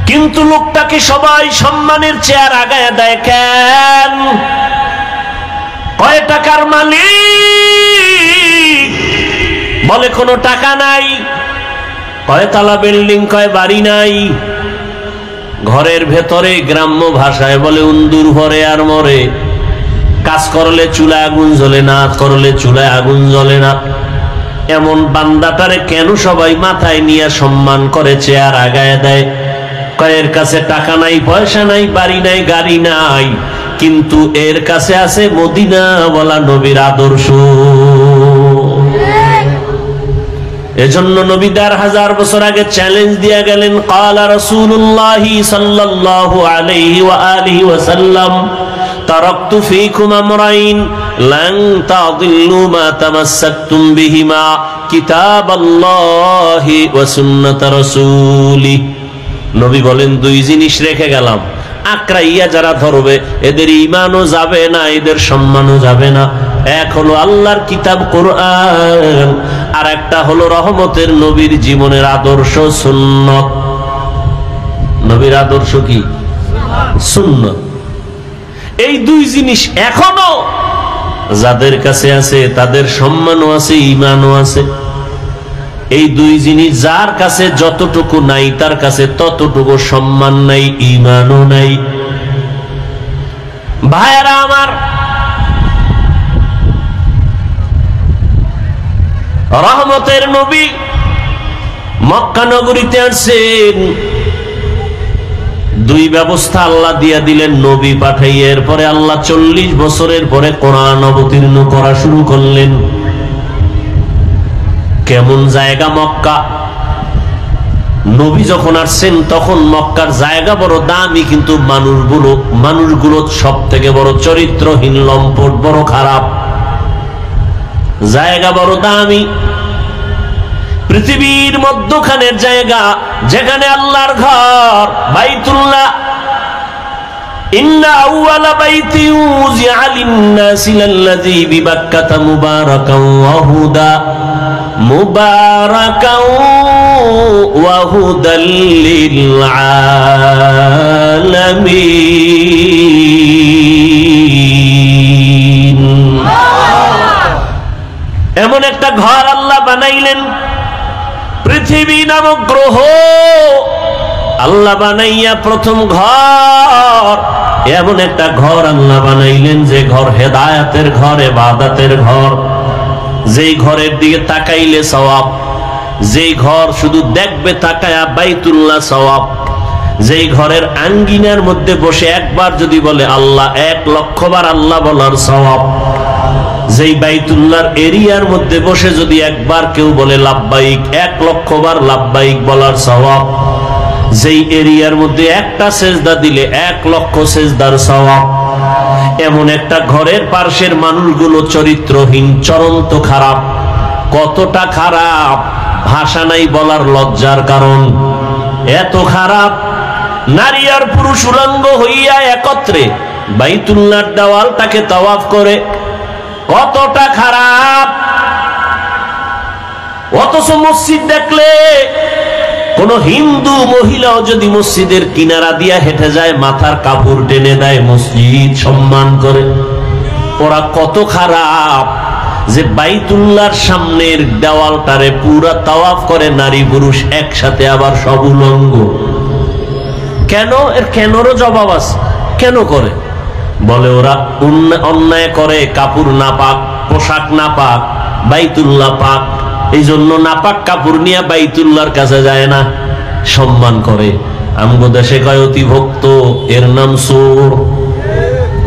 কিন্তু লোকটাকে সবাই সম্মানের চেয়ার আগায় দেয়। কেন? কয় টাকার মালিক? বলে কোনো টাকা নাই। কয়তলা বিল্ডিং? কয় বাড়ি নাই। ঘরের ভেতরে গ্রাম্য ভাষায় বলে উন্দুর ভরে আর মরে। কাজ করলে চুলায় আগুন জ্বলে না, করলে চুলায় আগুন জ্বলে না। এমন বান্দাটারে কেন সবাই মাথায় নিয়ে সম্মান করে চেয়ার আগায় দেয়? এর কাছে টাকা নাই, পয়সা নাই, বাড়ি নাই, গাড়ি নাই, কিন্তু এর কাছে আছে মদিনাওয়ালা নবীর আদর্শ। এজন্য নবী 1000 বছর আগে চ্যালেঞ্জ দিয়া গেলেন, ক্বালা রাসূলুল্লাহ সাল্লাল্লাহু আলাইহি ওয়া আলিহি ওয়াসাল্লাম তারাকতু ফীকুম আমরাইন লান তাদিল্লু মা তামাসসাকতুম বিহিমা কিতাবাল্লাহি ওয়া সুন্নাত রাসূলি। নবী বলেন, 2 জিনিস রেখে গেলাম, আঁকড়াইয়া যারা ধরবে এদের ঈমানও যাবে না, এদের সম্মানও যাবে না। এক হলো আল্লাহর কিতাব কোরআন, আর একটা হলো রহমতের নবীর জীবনের আদর্শ সুন্নাত। নবীর আদর্শ কি? সুন্নাত। এই 2 জিনিস এখনো যাদের কাছে আছে তাদের সম্মানও আছে, ঈমানও আছে। এই 2 জিনিস যার কাছে যতটুকু নাই তার কাছে ততটুকু সম্মান নাই, ঈমানও নাই। ভাইরা আমার, রহমতের নবী মক্কা নগরীতে আসছেন, 2 ব্যবস্থা আল্লাহ দিয়া দিলেন নবী পাঠাইয়া। এরপরে আল্লাহ 40 বছরের পরে কোরআন অবতীর্ণ করা শুরু করলেন। কেমন জায়গা মক্কা? নবী যখন আসছেন তখন মক্কার জায়গা বড় দামি, কিন্তু মানুষগুলো সব থেকে বড় চরিত্রহীন, লম্পট, বড় খারাপ। জায়গা বড় দামি, পৃথিবীর মধ্যখানের জায়গা, যেখানে আল্লাহর ঘর বাইতুল্লাহ। ইন্না আউওয়ালা বাইতি উযিআ লিন-নাসি লাল্লাযী বিবাক্কাতা মুবারাকান ওয়া হুদা মুবারাকান ওয়া হুদাল লিল আলামিন। এমন একটা ঘর আল্লাহ বানাইলেন, পৃথিবী নামক গ্রহ আল্লাহ বানাইয়া প্রথম ঘর, এমন একটা ঘর আল্লাহ বানাইলেন যে ঘর হেদায়েতের ঘর, ইবাদতের ঘর, যেই ঘরের দিকে তাকাইলে সওয়াব, যেই ঘর শুধু দেখবে তাকায়া বাইতুল্লাহ সওয়াব, যেই ঘরের আঙ্গিনার মধ্যে বসে একবার যদি বলে আল্লাহ, 1,00,000 বার আল্লাহ বলার সওয়াব, যেই বাইতুল্লাহর এরিয়ার মধ্যে বসে যদি একবার কেউ বলে লাব্বাইক, 1,00,000 বার লাব্বাইক বলার সওয়াব, যেই এরিয়ার মধ্যে একটা সেজদা দিলে 1 লক্ষ সেজদার সওয়াব। এমন একটা ঘরের পাশের মানুষগুলো চরিত্রহীন, চরন্ত খারাপ। কতটা খারাপ ভাষা নাই বলার, লজ্জার কারণ এত খারাপ। নারী আর পুরুষ উলঙ্গ হইয়া একত্রে বাইতুল্লাহর দেওয়ালটাকে তাওয়াফ করে, কতটা খারাপ। অথচ মসজিদ দেখলে কোন হিন্দু মহিলাও যদি মসজিদের কিনারা দিয়া হেঁটে যায়, মাথার কাপড় টেনে দেয়, মসজিদ সম্মান করে। ওরা কত খারাপ যে বাইতুল্লাহর সামনের দেওয়ালটারে পুরা তাওয়াফ করে নারী পুরুষ একসাথে, আবার সব উলঙ্গ। কেন? এর কেনরও জবাব আছে। কেন করে? বলে ওরা অন্যায় করে, কাপড় না পাক, পোশাক না পাক, বাইতুল্লাহ পাক, এই জন্য নাপাক কাপড় নিয়ে বাইতুল্লাহর কাছে যায় না, সম্মান করে। আমগো দেশে কয় অতিভক্ত, এর নাম চোর।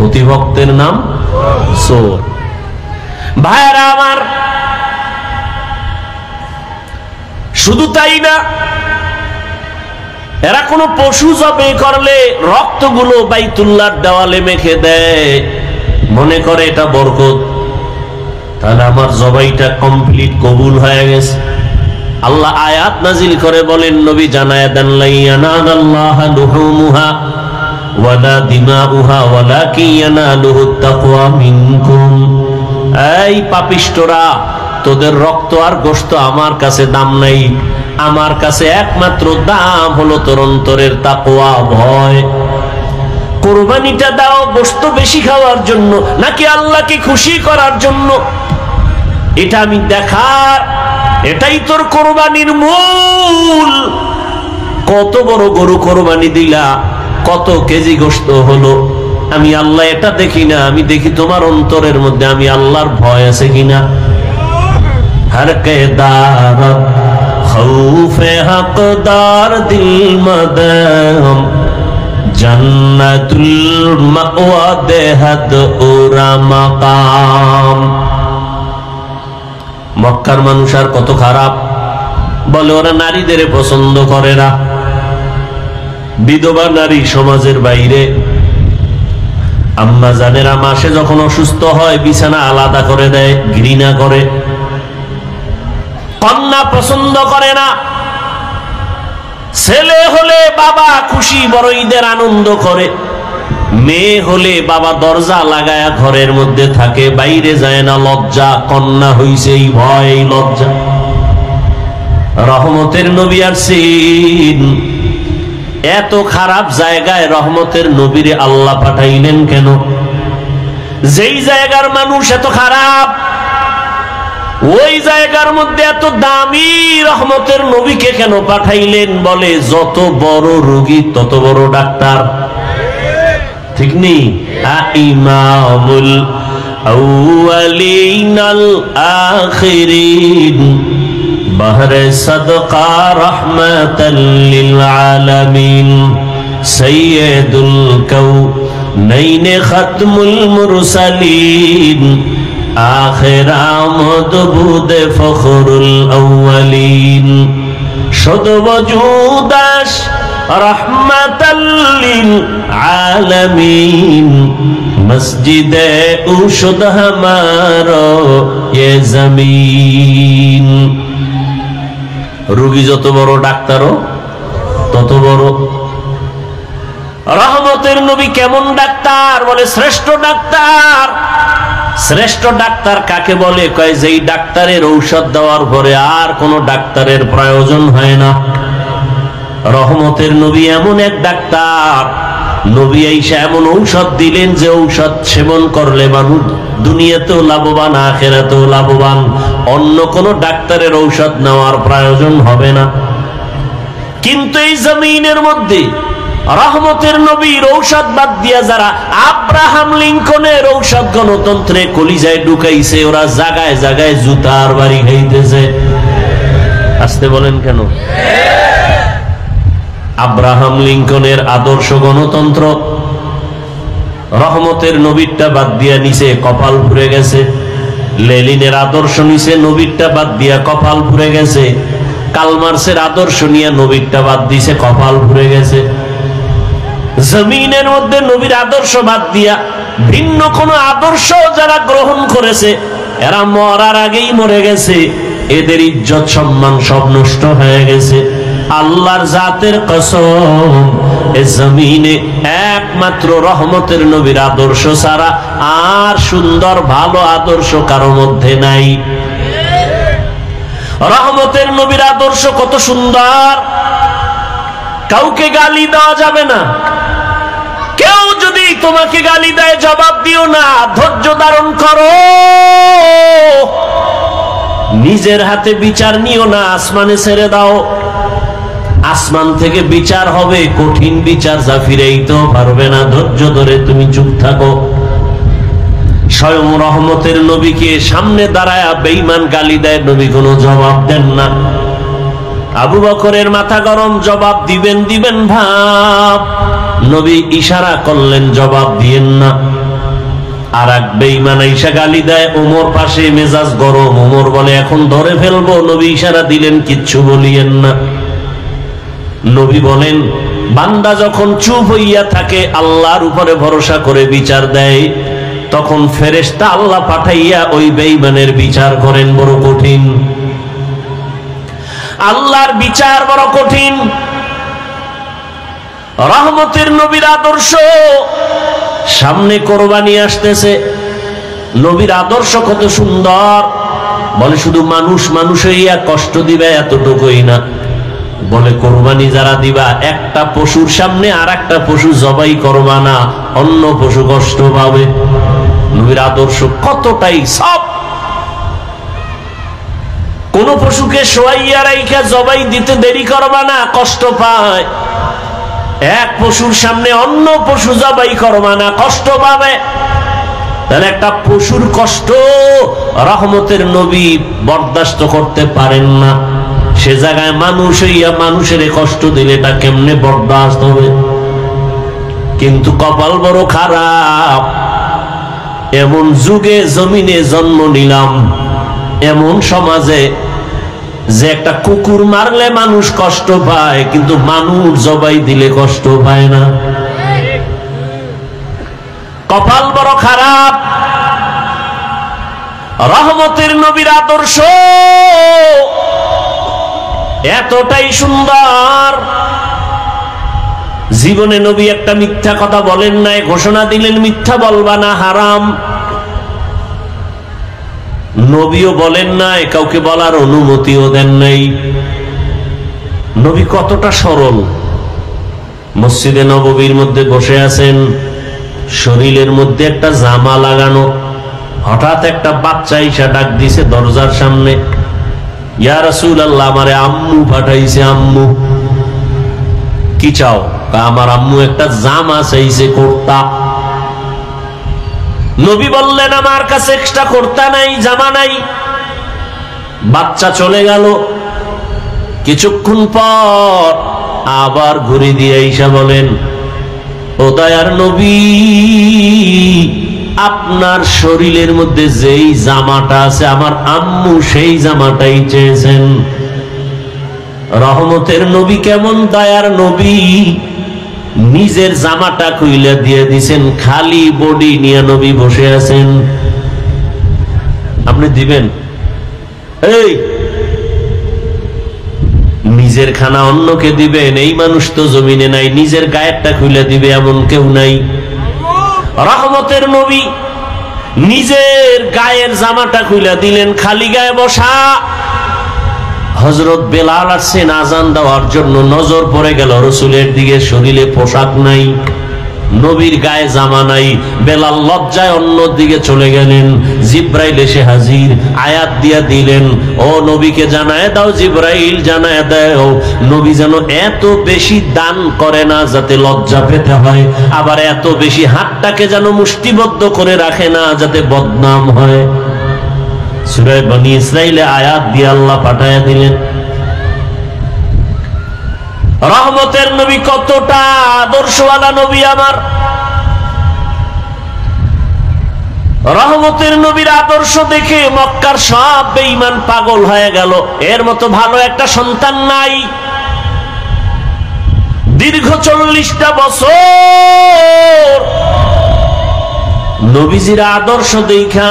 অতিভক্তের নাম চোর। ভাইরা আমার, শুধু তাই না, এরা কোন পশু জবাই করলে রক্তগুলো বাইতুল্লাহর দেওয়ালে মেখে দেয়, মনে করে এটা বরকত। তাহলে আমার জবাইটা কমপ্লিট, কবুল হয়ে গেছে। আল্লাহ আয়াত নাজিল করে বলেন, নবী জানায় দেন, লা ইয়ানালাল্লাহু লুহুমুহা ওয়ালা দিমাউহা ওয়ালাকিন ইয়ানালুহুত তাকওয়া মিনকুম। এই পাপিষ্টরা, তোদের রক্ত আর গোশত আমার কাছে দাম নাই, আমার কাছে একমাত্র দাম হলো তোর অন্তরের তাকওয়া, ভয়। কুরবানিটা দাও গোশত বেশি খাওয়ার জন্য নাকি আল্লাহকে খুশি করার জন্য? এটা আমি দেখার, এটাই তোর কোরবানির মূল। কত বড় গরু কোরবানি দিলা, কত কেজি গোশত হলো, আমি আল্লাহ এটা দেখি না, আমি দেখি তোমার অন্তরের মধ্যে আমি আল্লাহর ভয় আছে কিনা। হর কেদার খৌফে হকদার দিল মদম, জান্নাতুল মাওয়া দেহাত ওরা মাকাম। মক্কার মানুষ আর কত খারাপ, বলে ওরা নারীদের পছন্দ করে না। বিধবা নারী সমাজের বাইরে। আম্মা জানেরা মাসে যখন অসুস্থ হয় বিছানা আলাদা করে দেয়, ঘৃণা করে। কন্যা পছন্দ করে না। ছেলে হলে বাবা খুশি, বড় ঈদের আনন্দ করে। মেয়ে হলে বাবা দরজা লাগায়া ঘরের মধ্যে থাকে, বাইরে যায় না, লজ্জা। কন্যা হইছে এই ভয়, এই লজ্জা। রহমতের নবী আসছেন, এত খারাপ জায়গায় রহমতের নবীরে আল্লাহ পাঠাইলেন কেন? যেই জায়গার মানুষ এত খারাপ, ওই জায়গার মধ্যে এত দামি রহমতের নবীকে কেন পাঠাইলেন? বলে যত বড় রোগী তত বড় ডাক্তার, ঠিক নেই? ইমামুল আউয়ালিন আল আখিরিন বহরে সদকা রহমাতাল লিল আলামিন সাইয়্যিদুল কাউনাইন খাতমুল মুরসালিন আখির আমদ বুদে ফখরুল আউয়ালিন শুধু ওজুদাস রহমাতাল লিল আলামিন মসজিদে উশুদ হামারো ये জমিন। রোগী যত বড় ডাক্তারও তত বড়। রহমতের নবী কেমন ডাক্তার? বলে শ্রেষ্ঠ ডাক্তার। শ্রেষ্ঠ ডাক্তার কাকে বলে? কয় যেই ডাক্তারের ঔষধ দেওয়ার পরে আর কোন ডাক্তারের প্রয়োজন হয় না। রহমতের নবী এমন এক ডাক্তার, নবী আইসা এমন ঔষধ দিলেন যে ঔষধ সেবন করলে মানুষ দুনিয়াতেও লাভবান, আখিরাতেও লাভবান। অন্য কোন ডাক্তারের ঔষধ নেওয়ার প্রয়োজন হবে না। কিন্তু এই জমিনের মধ্যে রহমতের নবীর ঔষধ বাদ দিয়া যারা আব্রাহাম লিঙ্কনের ঔষধ গণতন্ত্রে কলিজায় ঢুকাইছে, ওরা জায়গায় জায়গায় জুতার বাড়ি খাইতেছে। আসতে বলেন কেন? আব্রাহাম লিঙ্কনের আদর্শ গণতন্ত্র রহমতের নবীরটা বাদ দিয়া নিচে কপাল পুড়ে গেছে। লেনিনের আদর্শ নিচে, নবীরটা বাদ দিয়া কপাল পুড়ে গেছে। কালমার্সের আদর্শ নিয়ে নবীরটা বাদ দিছে, কপাল ভরে গেছে। জমিনের মধ্যে নবীর আদর্শ বাদ দিয়া ভিন্ন কোন আদর্শ যারা গ্রহণ করেছে এরা মরার আগেই মরে গেছে, এদের ইজ্জত সম্মান সব নষ্ট হয়ে গেছে। আল্লাহর জাতের কসম, এ জমিনে একমাত্র রহমতের নবীর আদর্শ ছাড়া আর সুন্দর ভালো আদর্শ কারো মধ্যে নাই। রহমতের নবীর আদর্শ কত সুন্দর, কাউকে গালি দেওয়া যাবে না। কেউ যদি তোমাকে গালি দেয় জবাব দিও না, ধৈর্য ধারণ করো। নিজের হাতে বিচার নিও না, আসমানে ছেড়ে দাও। আসমান থেকে বিচার হবে, কঠিন বিচার, যা ফিরেইতেও পারবে না। ধৈর্য ধরে তুমি চুপ থাকো। স্বয়ং রহমতের নবীকে সামনে দাঁড়ায়া বেঈমান গালি দেয়, নবী কোনো জবাব দেন না। আবু বকরের মাথা গরম, জবাব দিবেন ভাব, নবী ইশারা করলেন জবাব দিয়েন না। আর এক বেঈমান আইসা গালি দেয়, ওমর পাশে, মেজাজ গরম। ওমর বলে এখন ধরে ফেলবো, নবী ইশারা দিলেন কিচ্ছু বলিয়েন না। নবী বলেন বান্দা যখন চুপ হইয়া থাকে, আল্লাহর উপরে ভরসা করে বিচার দেয়, তখন ফেরেশতা আল্লাহ পাঠাইয়া ওই বেঈমানের বিচার করেন। বড় কঠিন, আল্লাহর বিচার বড় কঠিন। রহমতের নবীর আদর্শ, সামনে কোরবানি আসতেছে, নবীর আদর্শ কত সুন্দর। বলে শুধু মানুষ হইয়া কষ্ট দিবে এতটুকুই না, বলে কোরবানি যারা দিবা একটা পশুর সামনে আর একটা পশু জবাই করবা না, অন্য পশু কষ্ট পাবে। নবীর আদর্শ কতটাই সব। কোন পশুকে শোয়াইয়া রাইখা জবাই দিতে দেরি করবা না, কষ্ট পায়। এক পশুর সামনে অন্য পশু জবাই করবা না, কষ্ট পাবে। তাহলে একটা পশুর কষ্ট রহমতের নবী বরদাস্ত করতে পারেন না, সে জায়গায় মানুষ হইয়া মানুষের কষ্ট দিলে এটা কেমনে বরদাস্ত হবে? কিন্তু কপাল বড় খারাপ, এমন যুগে জমিনে জন্ম নিলাম, এমন সমাজে যে একটা কুকুর মারলে মানুষ কষ্ট পায়, কিন্তু মানুষ জবাই দিলে কষ্ট পায় না। কপাল বড় খারাপ। রহমতের নবীর আদর্শ এতটাই সুন্দর, জীবনে নবী একটা মিথ্যা কথা বলেন নাই, ঘোষণা দিলেন মিথ্যা বলবা না, হারাম। নবীও বলেন নাই, কাউকে বলার অনুমতিও দেন নাই। নবী কতটা সরল। মসজিদে নববীর মধ্যে বসে আছেন, শরীরের মধ্যে একটা জামা লাগানো, হঠাৎ একটা বাচ্চা ইসা ডাক দিছে দরজার সামনে, ইয়া রাসূলুল্লাহ, আমারে আম্মু পাঠাইছে। আম্মু কি চাও? আমার আম্মু একটা জামা চাইছে, কুর্তা। নবী বললেন আমার কাছে এক্সট্রা কুর্তা নাই, জামা নাই। বাচ্চা চলে গেল। কিছুক্ষণ পর আবার ঘুরে দিয়ে ঈশা বলেন, ও দয়ার নবী, আপনার শরীরের মধ্যে যেই জামাটা আছে আমার আম্মু সেই জামাটাই চেয়েছেন। রহমতের নবী কেমন দয়ার নবী, নিজের জামাটা খুইলা দিয়ে দিছেন, খালি বডি নিয়ে নবী বসে আছেন। আপনি দিবেন? এই নিজের খানা অন্যকে দিবেন, এই মানুষ তো জমিনে নাই। নিজের গায়েরটা খুলে দিবে এমন কেউ নাই। রহমতের নবী নিজের গায়ের জামাটা খুলে দিলেন, খালি গায়ে বসা। হযরত বেলাল আসছেন আজান দেওয়ার জন্য, নজর পড়ে গেল রাসূলের দিকে, শরীরে পোশাক নাই, নবীর গায়ে জামা নাই। বেলাল লজ্জায় অন্য দিকে চলে গেলেন। জিব্রাইল এসে হাজির, আয়াত দিয়া দিলেন, ও নবীকে জানায় দাও, জিব্রাইল জানায় দাও, নবী যেন এত বেশি দান করে না যাতে লজ্জা পেতে হয়, আবার এত বেশি হাতটাকে যেন মুষ্টিবদ্ধ করে রাখে না যাতে বদনাম হয়। সূরা বনী ইসরাঈলে আয়াত দিয়ে আল্লাহ পাঠায়া দিলেন। রহমতের নবী কতটা আদর্শওয়ালা নবী আমার। রহমতের নবীর আদর্শ দেখে মক্কার সব বেঈমান পাগল হয়ে গেল। এর মতো ভালো একটা সন্তান নাই। দীর্ঘ 40টা বছর নবীজির আদর্শ দেখা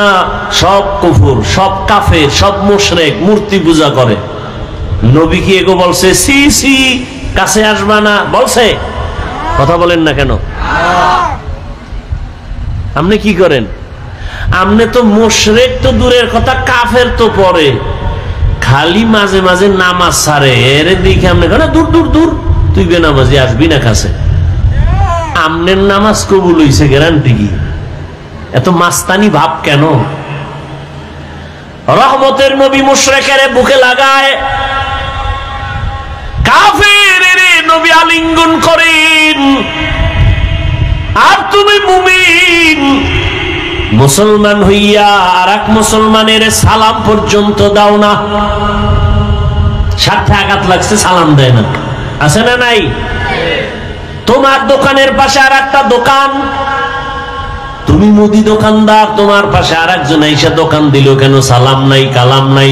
সব কুফর, সব কাফের, সব মুশরিক মূর্তি পূজা করে। নবী কি এগো বলছে সি সি কাছে আসবা না? বলছে? কথা বলেন না কেন? আপনি কি করেন? আপনি তো মুশরিক তো দূরের কথা, কাফের তো পরে, খালি মাঝে মাঝে নামাজ ছাড়ে। এর দিকে আপনি কেন দূর দূর দূর, তুই বেনামাজি আসবি না কাছে। আমনের নামাজ কবুল হইছে গ্যারান্টি কি? এত মাস্তানি ভাব কেন? রহমতের নবী মুশরিকের বুকে লাগায়, কাফেরের নবী আলিঙ্গন করেন, আর তুমি মুমিন মুসলমান হইয়া আর এক মুসলমানের সালাম পর্যন্ত দাও না। সাথে আঘাত লাগছে, সালাম দেয় না। আছে না নাই? তোমার দোকানের পাশে আর একটা দোকান, তুমি মুদি দোকানদার, তোমার পাশে আর একজন এসে দোকান দিল, কেন সালাম নাই, কালাম নাই,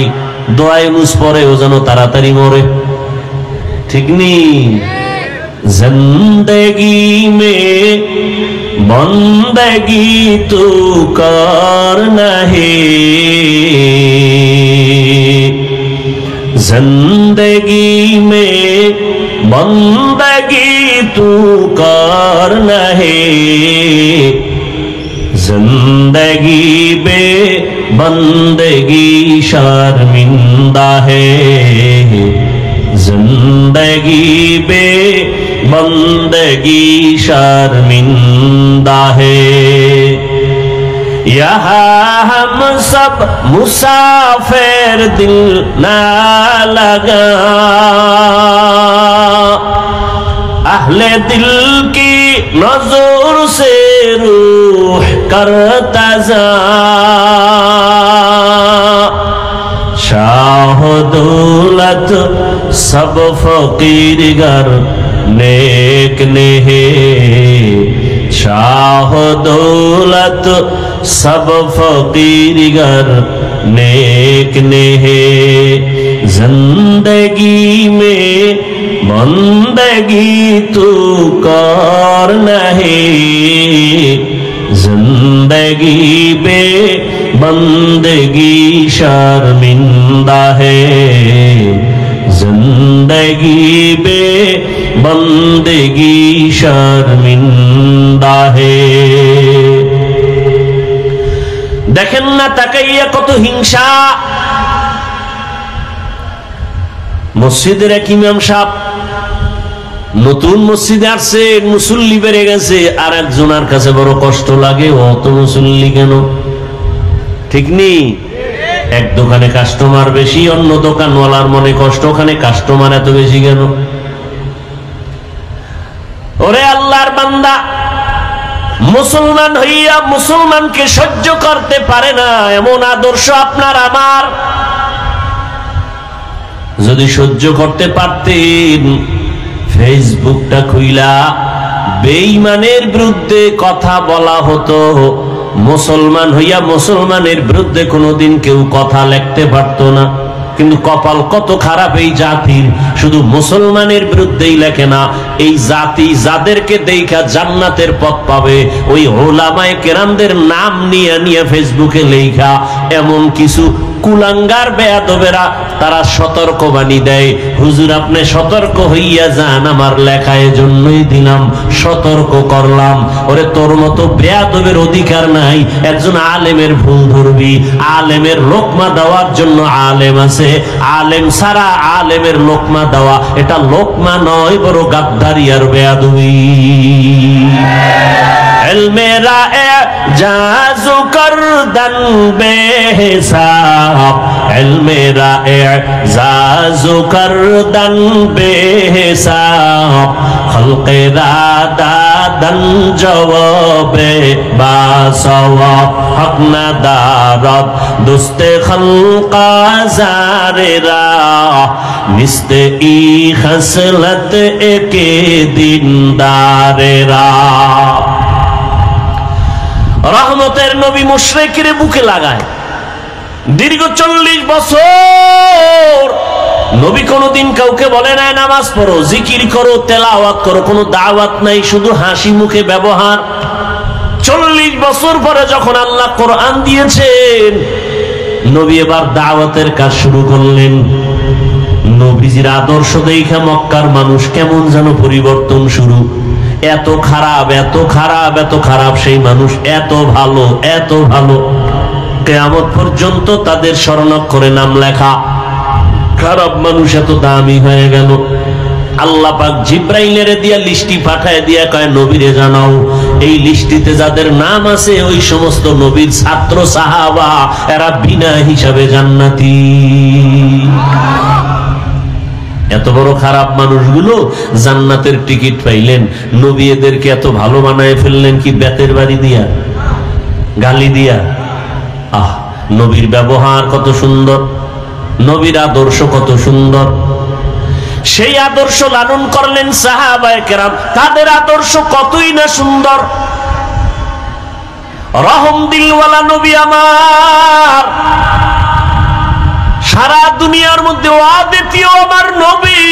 দোয়ায় নুস পরে ও যেন তাড়াতাড়ি মরে। ঠিক নি? জিন্দেগি মে বন্দেগি তু করনা হে, जिंदगी में बंदगी तू करना है, जिंदगी बे बंदगी शर्मिंदा है, जिंदगी बे बंदगी शर्मिंदा है। यहाँ हम सब मुसाफिर दिल ना लगा, अहले दिल की नजर से रूह करता जा, शाह दौलत सब फकीर गर नेक ने है, शाह दौलत सब फकीर गर नेक ने है, जिंदगी में बंदगी तू करना है, जिंदगी बे बंदगी शर्मिंदा है, जिंदगी बे बंदगी शर्मिंदा है। দেখেন না তাকাইয়া কত হিংসা। মসজিদের এক ইমাম সাহেব নতুন মসজিদে আসছে, মুসল্লি বেড়ে গেছে, আর একজনের কাছে বড় কষ্ট লাগে, অত মুসল্লি কেন? ঠিক নেই? এক দোকানে কাস্টমার বেশি, অন্য দোকানওয়ালার মনে কষ্ট, ওখানে কাস্টমার এত বেশি কেন? ওরে আল্লাহর বান্দা, মুসলমান হইয়া মুসলমানকে সহ্য করতে পারে না এমন আদর্শ আপনার আমার। যদি সহ্য করতে পারতেন, ফেসবুকটা খুইলা বেঈমানের বিরুদ্ধে কথা বলা হতো। মুসলমান হইয়া মুসলমানের বিরুদ্ধে কোনোদিন কেউ কথা লিখতে পারত না। কিন্তু কপাল কত খারাপ এই জাতির, শুধু মুসলমানের বিরুদ্ধেই লেখে না, এই জাতি যাদেরকে দেখা জান্নাতের পথ পাবে ওই উলামায়ে কেরামদের নাম নিয়ে নিয়ে ফেসবুকে লেখা। এমন কিছু কুলাঙ্গার বেয়াদবেরা তারা সতর্কবাণী দেয়, হুজুর আপনি সতর্ক হইয়া যান, আমার লেখা এজন্যই দিলাম, সতর্ক করলাম। ওরে তোর মতো বেয়াদবের অধিকার নাই একজন আলেমের ভুল ধরবি। আলেমের লোকমা দেওয়ার জন্য আলেম আছে, আলেম ছাড়া আলেমের লোকমা দেওয়া এটা লোকমা নয়, বড় গাদ্দারি আর বেয়াদবি। মেরা এজাজু করদন বেহিসাব, মেরা এজাজু করদন বেহিসাব, খলকে দাদান জওয়াবে বাসওয়াব, হক না দারদ দুস্তে খলকা জারেরা, নিস্তে ই খসলত একে দিনদারেরা। রহমতের নবী মুশরিকরে বুকে লাগায়। দীর্ঘ 40 বছর নবী কোনদিন কাউকে বলে নাই নামাজ পড়ো, জিকির করো, তেলাওয়াত করো, কোনো দাওয়াত নাই, শুধু হাসি মুখে ব্যবহার। 40 বছর পরে যখন আল্লাহ কোরআন দিয়েছেন, নবী এবার দাওয়াতের কাজ শুরু করলেন। নবীজির আদর্শ দেখে মক্কার মানুষ কেমন যেন পরিবর্তন শুরু। এত খারাপ, এত খারাপ, এত খারাপ সেই মানুষ এত ভালো, এত ভালো, কিয়ামত পর্যন্ত তাদের স্বর্ণাক্ষরে নাম লেখা। খারাপ মানুষ এত দামি হয়ে গেল। আল্লাহ পাক জিব্রাইলের দিয়া লিস্টি পাঠায় দিয়া কয় নবীরে জানাও, এই লিস্টিতে যাদের নাম আছে ওই সমস্ত নবীর ছাত্র সাহাবা, এরা বিনা হিসাবে জান্নাতি। এত বড় খারাপ মানুষগুলো জান্নাতের টিকিট পাইলেন। নবী এদেরকে এত ভালো বানায় ফেললেন কি বেতের বাড়ি দিয়া, গালি দিয়া। নবীর ব্যবহার কত সুন্দর, নবীর আদর্শ কত সুন্দর। সেই আদর্শ লালন করলেন সাহাবায়ে কেরাম, তাদের আদর্শ কতই না সুন্দর। রহম দিলওয়ালা নবী আমার, সারা দুনিয়ার মধ্যে অদ্বিতীয় আমার নবী।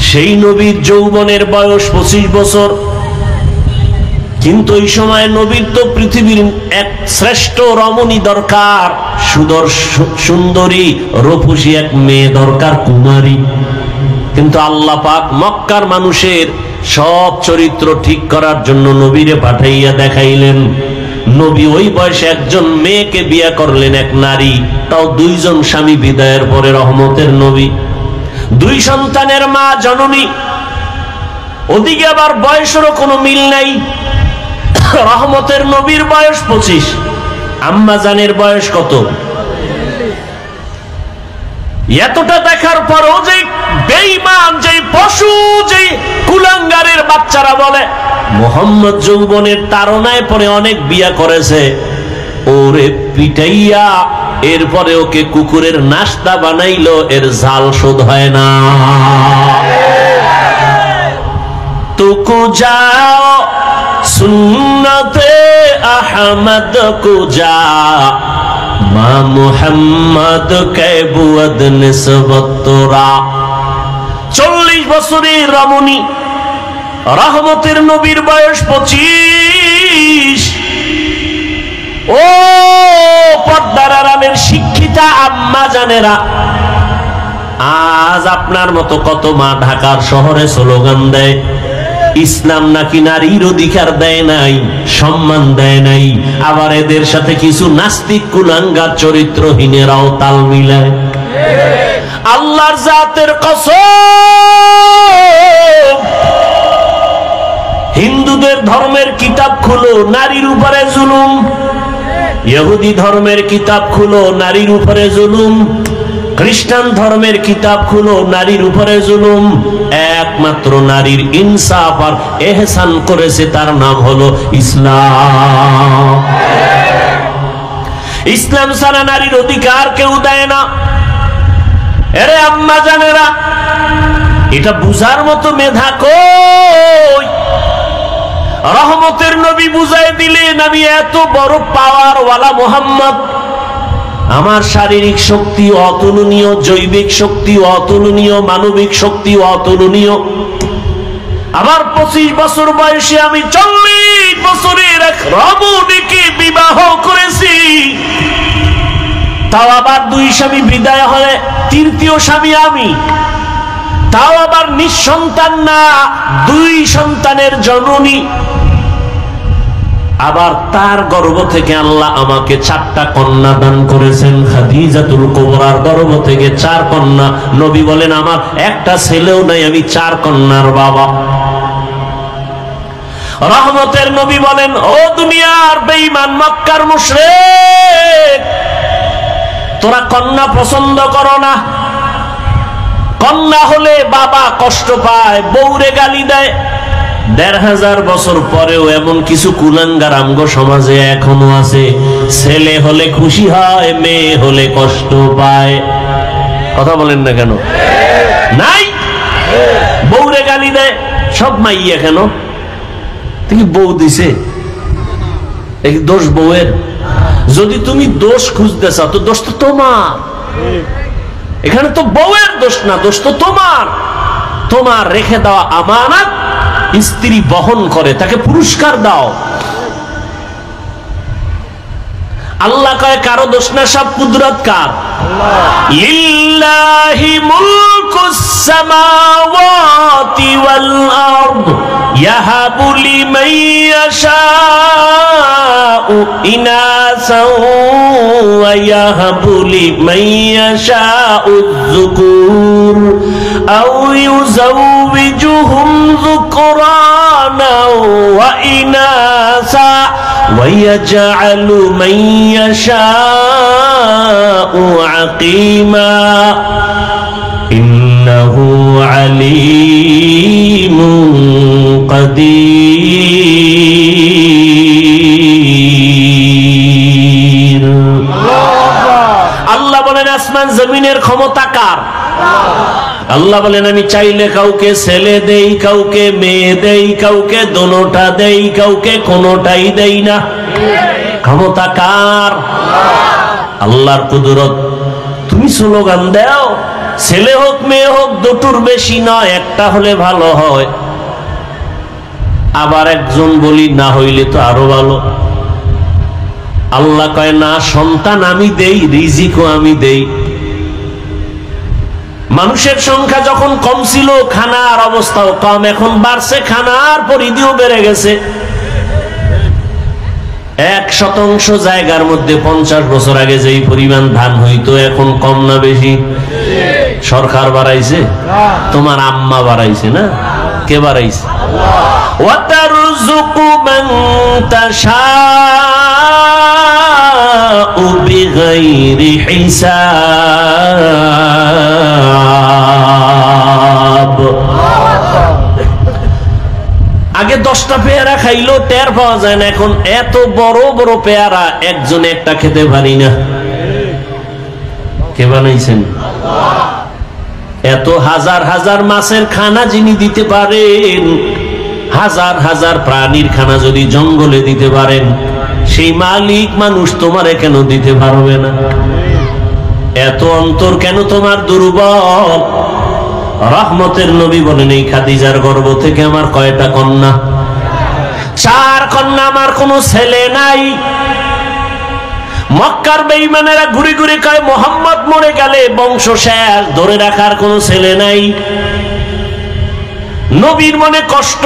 সেই নবীর যৌবনের বয়স 25 বছর, কিন্তু ওই সময় নবীর তো পৃথিবীর এক শ্রেষ্ঠ রমণী দরকার, সুন্দরী রূপসী এক মেয়ে দরকার, কুমারী। কিন্তু আল্লাহ পাক মক্কার মানুষের সব চরিত্র ঠিক করার জন্য নবীরে পাঠাইয়া দেখাইলেন। নবী ওই বয়সে একজন মেয়েকে বিয়ে করলেন, এক নারী, তাও 2 জন স্বামী বিদায়ের পরে। রহমতের নবী 2 সন্তানের মা, জননী। ওদিকে আবার বয়সেরও কোনো মিল নাই। রহমতের নবীর বয়স 25, আম্মা জানের বয়স কত? এতটা দেখার পরও যে বেঈমান, যে পশু, যে কুলাঙ্গারের বাচ্চারা বলে মুহাম্মদ যৌবনের তাড়নায় পরে অনেক বিয়া করেছে, ওরে পিটাইয়া এরপরে ওকে কুকুরের নাস্তা বানাইলো, এর জাল শোধ হয় না। তুকু যাও সুন্নতে আহমদ কো যা, মা মুহাম্মদ কে বুয়াদ নিসবত তোরা। 40 বছরের রমণী রহমতের নবীর বয়স 25। ও পর্দার আড়ালের শিক্ষিতা আম্মা জানেরা, আজ আপনার মতো কত মা ঢাকার শহরে স্লোগান দেয় ইসলাম নাকি নারীর অধিকার দেয় নাই, সম্মান দেয় নাই। আবার এদের সাথে কিছু নাস্তিক কুলাঙ্গার চরিত্রহীনেরাও তাল মিলায়। আল্লাহর জাতের কসম, হিন্দুদের ধর্মের কিতাব খুলো, নারীর উপরে জুলুম। ইহুদি ধর্মের কিতাব খুলো, নারীর উপরে জুলুম। খ্রিস্টান ধর্মের কিতাব খুলো, নারীর উপরে জুলুম। একমাত্র নারীর ইনসাফ আর এহসান করেছে, তার নাম হলো ইসলাম। ইসলাম ছাড়া নারীর অধিকার কেউ দেয় না। এরে আম্মা জানেরা, এটা বুঝার মতো মেধা কই? রহমতের নবী বুঝাই দিলেন আমি এত বড় পাওয়ার ওয়ালা মুহাম্মদ। আমার শারীরিক শক্তি অতুলনীয়, জৈবিক শক্তি অতুলনীয়, মানবিক শক্তি অতুলনীয়। আমার 25 বছর বয়সে আমি 40 বছরের এক রমণীকে বিবাহ করেছি। তাও আবার 2 স্বামী বিদায় হলে 3য় স্বামী আমি। তাও আবার নিঃসন্তান না, 2 সন্তানের জননী। আবার তার গর্ভ থেকে আল্লাহ আমাকে 4টা কন্যা দান করেছেন। খাদিজাতুল কুবরার গর্ভ থেকে 4 কন্যা। নবী বলেন আমার একটা ছেলেও নাই, আমি 4 কন্যার বাবা। রহমতের নবী বলেন, ও দুনিয়ার বেঈমান মক্কার মুশরিক, তোরা কন্যা পছন্দ করো না। কন্যা হলে বাবা কষ্ট পায়, বউরে গালি দেয়। 1500 বছর পরেও এমন কিছু কুলাঙ্গার আমগো সমাজে এখনো আছে। ছেলে হলে খুশি হয়, মেয়ে হলে কষ্ট পায়। কথা বলেন না কেন? নাই, বউরে গালি দেয়। সব মাইয়া কেন? তুই বউ দিছে, এই দোষ বউয়ের? যদি তুমি দোষ খুঁজতে চাও তো দোষ তো তোমার। এখানে তো বউয়ের দোষ না, দোষ তো তোমার। তোমার রেখে দেওয়া আমানত স্ত্রী বহন করে, তাকে পুরস্কার দাও। আল্লাহ কয় কারো দোষ না, সব কুদরত কার? লিল্লাহি মুলকুস সামাওয়াতি ওয়াল আরদ ইয়াহাবু লিমান ইয়াশাউ ইনাসাও ওয়া ইয়াহাবু লিমান ইয়াশাউ যুকুর আও ইউযাওবিজুহুম যুকরানা ওয়া ইনাসা وَيَجْعَلُ مَن يَشَاءُ عَقِيمًا إِنَّهُ عَلِيمٌ قدير। আল্লাহ বলেন আসমান জমিনের ক্ষমতা কার? আল্লাহ বলেন আমি চাইলে কাউকে ছেলে দেই, কাউকে মেয়ে দেই, কাউকে দোনোটা দেই, কাউকে কোনোটাই দেই না। ক্ষমতা কার? আল্লাহর কুদরত। তুমি স্লোগান দাও, ছেলে হোক মেয়ে হোক দুটোর বেশি নয়, একটা হলে ভালো হয়। আবার একজন বলি না হইলে তো আরো ভালো। আল্লাহ কয় না, সন্তান আমি দেই, রিজিকও আমি দেই। মানুষের সংখ্যা যখন কম ছিল খানার অবস্থাও কম, এখন বাড়ছে, খানার পরিধিও বেড়ে গেছে। 1% জায়গার মধ্যে 50 বছর আগে যেই পরিমাণ ধান হইতো এখন কম না বেশি? সরকার বাড়াইছে? তোমার আম্মা বাড়াইছে না? কে বাড়াইছে? ওয়াতারযুকু মান তাশাউ বিগাইরি হিসাব। আগে 10টা পেয়ারা খাইলো টের পাওয়া যায় না, এখন এত বড় বড় পেয়ারা একজনে একটা খেতে পারি না। কে বানাইছেন? এত হাজার হাজার মাছের খানা যিনি দিতে পারেন, হাজার হাজার প্রাণীর খানা যদি জঙ্গলে দিতে পারেন, সেই মালিক মানুষ তোমারে কেন দিতে পারবে না? এত অন্তর কেন তোমার দুর্বল? রহমতের নবী বলেন এই খাদিজার গর্ভ থেকে আমার কয়টা কন্যা? 4 কন্যা, আমার কোনো ছেলে নাই। মক্কার বেঈমানেরা ঘুরে ঘুরে কয় মুহাম্মদ মরে গেলে বংশ শেষ, ধরে রাখার কোনো ছেলে নাই। নবীর মনে কষ্ট।